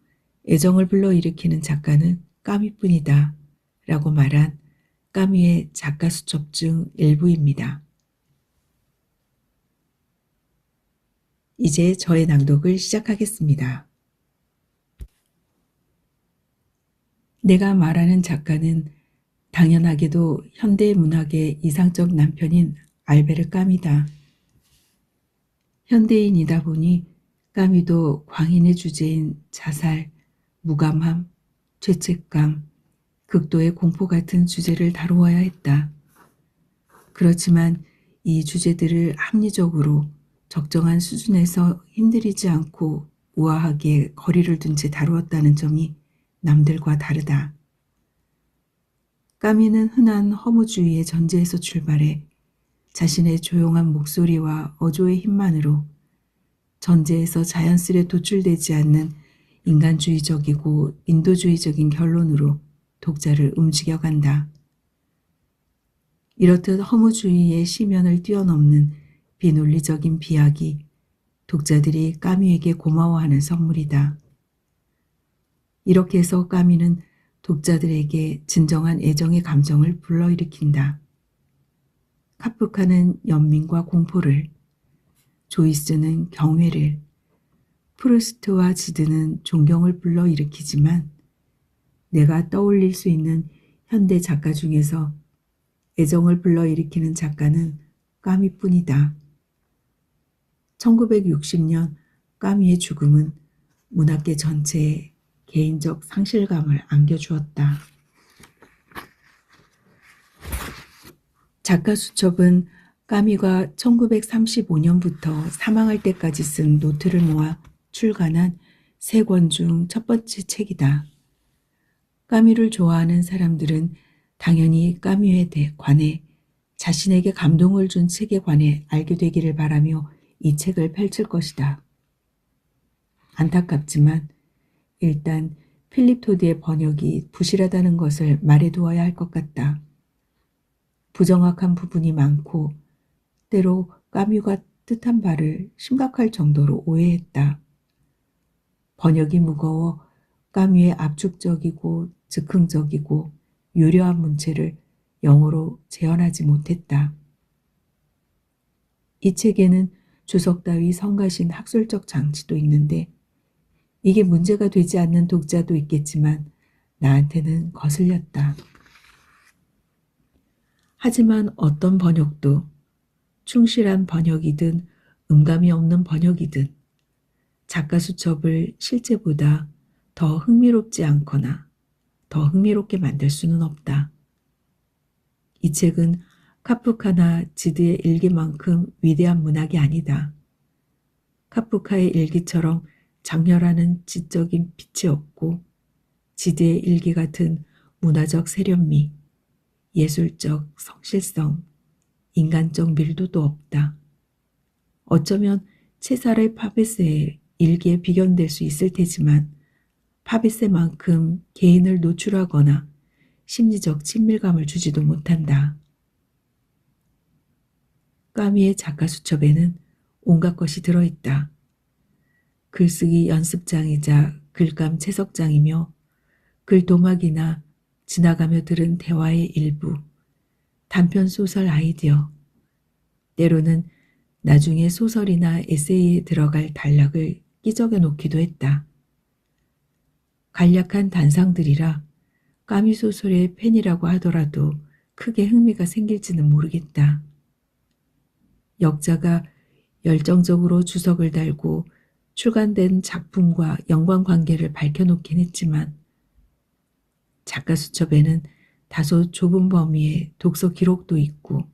애정을 불러일으키는 작가는 까미뿐이다 라고 말한 까미의 작가 수첩 중 일부입니다. 이제 저의 낭독을 시작하겠습니다. 내가 말하는 작가는 당연하게도 현대 문학의 이상적 남편인 알베르 까미다. 현대인이다 보니 까미도 광인의 주제인 자살, 무감함, 죄책감, 극도의 공포 같은 주제를 다루어야 했다. 그렇지만 이 주제들을 합리적으로 적정한 수준에서 힘들이지 않고 우아하게 거리를 둔 채 다루었다는 점이 남들과 다르다. 까미는 흔한 허무주의의 전제에서 출발해 자신의 조용한 목소리와 어조의 힘만으로 전제에서 자연스레 도출되지 않는 인간주의적이고 인도주의적인 결론으로 독자를 움직여간다. 이렇듯 허무주의의 심연을 뛰어넘는 비논리적인 비약이 독자들이 까미에게 고마워하는 선물이다. 이렇게 해서 까미는 독자들에게 진정한 애정의 감정을 불러일으킨다. 카프카는 연민과 공포를, 조이스는 경외를, 프루스트와 지드는 존경을 불러일으키지만 내가 떠올릴 수 있는 현대 작가 중에서 애정을 불러일으키는 작가는 까미뿐이다. 1960년 까미의 죽음은 문학계 전체에 개인적 상실감을 안겨주었다. 작가 수첩은 까미가 1935년부터 사망할 때까지 쓴 노트를 모아 출간한 3권 중 첫 번째 책이다. 까미를 좋아하는 사람들은 당연히 까미에 관해 자신에게 감동을 준 책에 관해 알게 되기를 바라며 이 책을 펼칠 것이다. 안타깝지만 일단 필립 토디의 번역이 부실하다는 것을 말해두어야 할 것 같다. 부정확한 부분이 많고 때로 까뮤가 뜻한 바를 심각할 정도로 오해했다. 번역이 무거워 까뮤의 압축적이고 즉흥적이고 유려한 문체를 영어로 재현하지 못했다. 이 책에는 주석 따위 성가신 학술적 장치도 있는데 이게 문제가 되지 않는 독자도 있겠지만 나한테는 거슬렸다. 하지만 어떤 번역도 충실한 번역이든 음감이 없는 번역이든 작가 수첩을 실제보다 더 흥미롭지 않거나 더 흥미롭게 만들 수는 없다. 이 책은 카프카나 지드의 일기만큼 위대한 문학이 아니다. 카프카의 일기처럼 장렬하는 지적인 빛이 없고 지드의 일기 같은 문화적 세련미, 예술적 성실성, 인간적 밀도도 없다. 어쩌면 체사르 파베세의 일기에 비견될 수 있을 테지만 파베세만큼 개인을 노출하거나 심리적 친밀감을 주지도 못한다. 까미의 작가 수첩에는 온갖 것이 들어있다. 글쓰기 연습장이자 글감 채석장이며 글도막이나 지나가며 들은 대화의 일부, 단편 소설 아이디어, 때로는 나중에 소설이나 에세이에 들어갈 단락을 끼적여 놓기도 했다. 간략한 단상들이라 까미 소설의 팬이라고 하더라도 크게 흥미가 생길지는 모르겠다. 역자가 열정적으로 주석을 달고 출간된 작품과 연관관계를 밝혀놓긴 했지만 작가 수첩에는 다소 좁은 범위의 독서 기록도 있고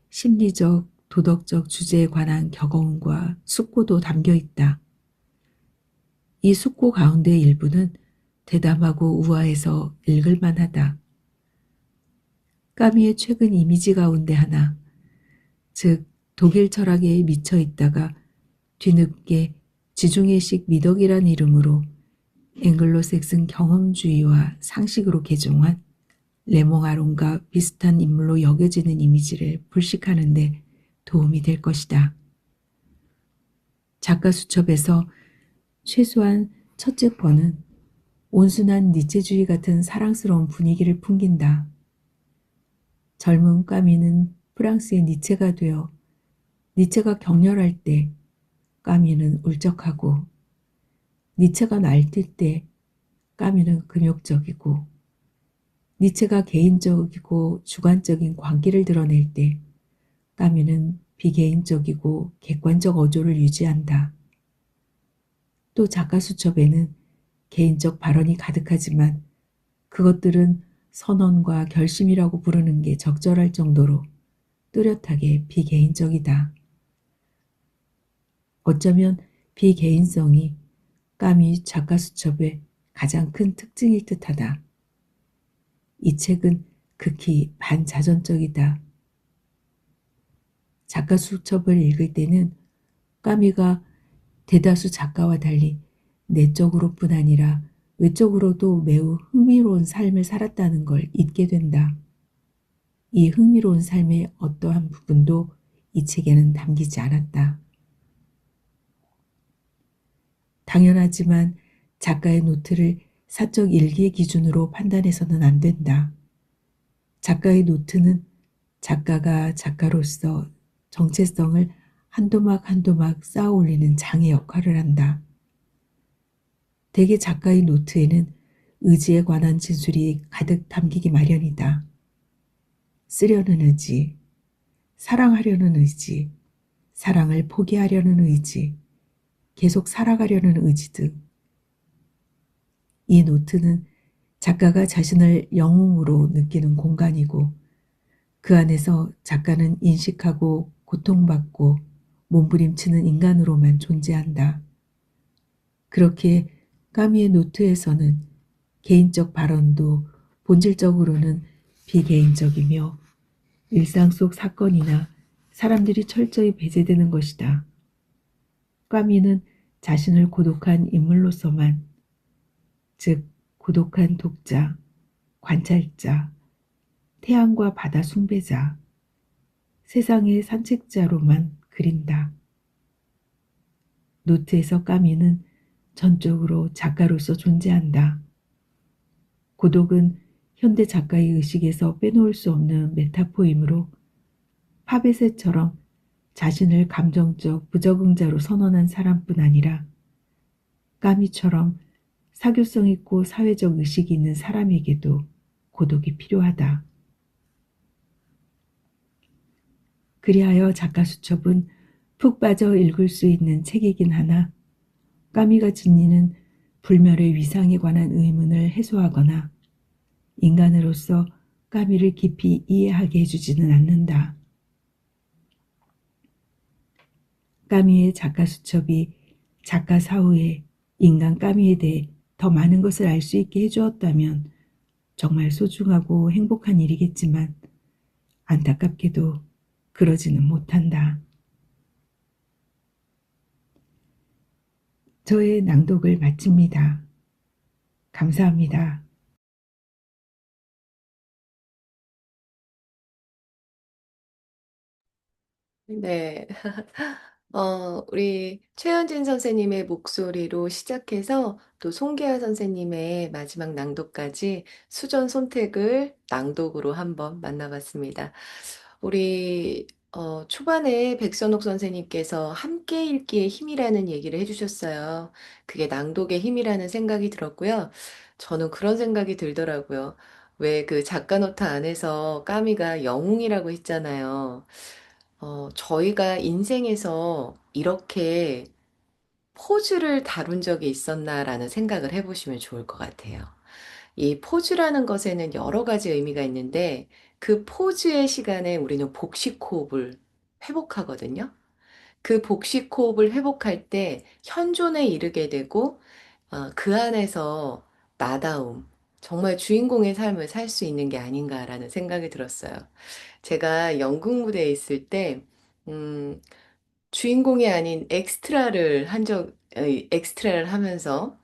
심리적, 도덕적 주제에 관한 격언과 숙고도 담겨 있다. 이 숙고 가운데 일부는 대담하고 우아해서 읽을만하다. 까미의 최근 이미지 가운데 하나, 즉 독일 철학에 미쳐 있다가 뒤늦게 지중해식 미덕이란 이름으로 앵글로색슨 경험주의와 상식으로 개종한 레몽아론과 비슷한 인물로 여겨지는 이미지를 불식하는 데 도움이 될 것이다. 작가 수첩에서 최소한 첫째 권은 온순한 니체주의 같은 사랑스러운 분위기를 풍긴다. 젊은 까미는 프랑스의 니체가 되어 니체가 격렬할 때 까미는 울적하고 니체가 날뛸 때 까미는 금욕적이고 니체가 개인적이고 주관적인 광기를 드러낼 때 까미는 비개인적이고 객관적 어조를 유지한다. 또 작가 수첩에는 개인적 발언이 가득하지만 그것들은 선언과 결심이라고 부르는 게 적절할 정도로 뚜렷하게 비개인적이다. 어쩌면 비개인성이 까미 작가 수첩의 가장 큰 특징일 듯하다. 이 책은 극히 반자전적이다. 작가 수첩을 읽을 때는 까미가 대다수 작가와 달리 내적으로뿐 아니라 외적으로도 매우 흥미로운 삶을 살았다는 걸 잊게 된다. 이 흥미로운 삶의 어떠한 부분도 이 책에는 담기지 않았다. 당연하지만 작가의 노트를 사적 일기의 기준으로 판단해서는 안 된다. 작가의 노트는 작가가 작가로서 정체성을 한도막 한도막 쌓아 올리는 장의 역할을 한다. 대개 작가의 노트에는 의지에 관한 진술이 가득 담기기 마련이다. 쓰려는 의지, 사랑하려는 의지, 사랑을 포기하려는 의지, 계속 살아가려는 의지 등. 이 노트는 작가가 자신을 영웅으로 느끼는 공간이고 그 안에서 작가는 인식하고 고통받고 몸부림치는 인간으로만 존재한다. 그렇게 까미의 노트에서는 개인적 발언도 본질적으로는 비개인적이며 일상 속 사건이나 사람들이 철저히 배제되는 것이다. 까미는 자신을 고독한 인물로서만, 즉 고독한 독자, 관찰자, 태양과 바다 숭배자, 세상의 산책자로만 그린다. 노트에서 까미는 전적으로 작가로서 존재한다. 고독은 현대 작가의 의식에서 빼놓을 수 없는 메타포이므로 파베세처럼 자신을 감정적 부적응자로 선언한 사람뿐 아니라 까미처럼 사교성 있고 사회적 의식이 있는 사람에게도 고독이 필요하다. 그리하여 작가 수첩은 푹 빠져 읽을 수 있는 책이긴 하나 까미가 지니는 불멸의 위상에 관한 의문을 해소하거나 인간으로서 까미를 깊이 이해하게 해주지는 않는다. 까미의 작가 수첩이 작가 사후에 인간 까미에 대해 더 많은 것을 알 수 있게 해주었다면 정말 소중하고 행복한 일이겠지만 안타깝게도 그러지는 못한다. 저의 낭독을 마칩니다. 감사합니다. 네. 우리 최현진 선생님의 목소리로 시작해서 또 송계하 선생님의 마지막 낭독까지 수전 손택을 낭독으로 한번 만나봤습니다. 우리 초반에 백선옥 선생님께서 함께 읽기의 힘이라는 얘기를 해주셨어요. 그게 낭독의 힘이라는 생각이 들었고요. 저는 그런 생각이 들더라고요. 왜 그 작가 노트 안에서 까미가 영웅이라고 했잖아요. 저희가 인생에서 이렇게 포즈를 다룬 적이 있었나라는 생각을 해보시면 좋을 것 같아요. 이 포즈라는 것에는 여러 가지 의미가 있는데 그 포즈의 시간에 우리는 복식호흡을 회복하거든요. 그 복식호흡을 회복할 때 현존에 이르게 되고 그 안에서 나다움, 정말 주인공의 삶을 살 수 있는 게 아닌가라는 생각이 들었어요. 제가 연극 무대에 있을 때, 음, 주인공이 아닌 엑스트라를 하면서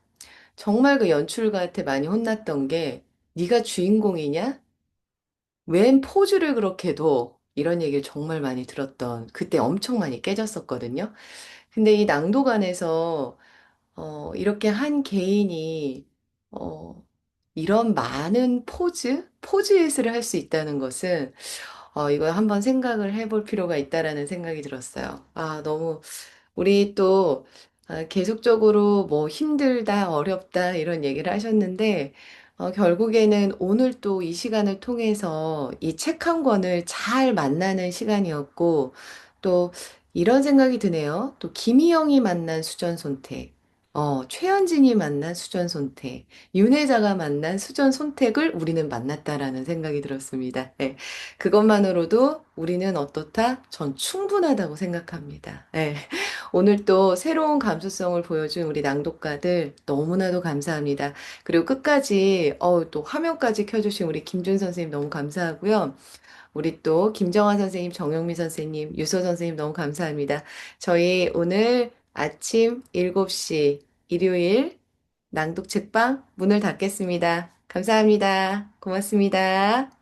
정말 그 연출가한테 많이 혼났던 게, 네가 주인공이냐? 웬 포즈를 그렇게 둬? 이런 얘기를 정말 많이 들었던, 그때 엄청 많이 깨졌었거든요. 근데 이 낭도관에서 이렇게 한 개인이, 어, 이런 많은 포즈 예술을 할 수 있다는 것은, 이거 한번 생각을 해볼 필요가 있다라는 생각이 들었어요. 너무, 우리 또, 계속적으로 뭐 힘들다, 어렵다, 이런 얘기를 하셨는데, 결국에는 오늘 또 이 시간을 통해서 이 책 한 권을 잘 만나는 시간이었고, 또 이런 생각이 드네요. 또 김희영이 만난 수전 손택, 최현진이 만난 수전 손택, 윤혜자가 만난 수전 손택을 우리는 만났다라는 생각이 들었습니다. 네. 그것만으로도 우리는 어떻다? 전 충분하다고 생각합니다. 네. 오늘 또 새로운 감수성을 보여준 우리 낭독가들 너무나도 감사합니다. 그리고 끝까지, 또 화면까지 켜주신 우리 김준 선생님 너무 감사하고요. 우리 또 김정환 선생님, 정영미 선생님, 유서 선생님 너무 감사합니다. 저희 오늘 아침 7시 일요일 낭독 책방 문을 닫겠습니다. 감사합니다. 고맙습니다.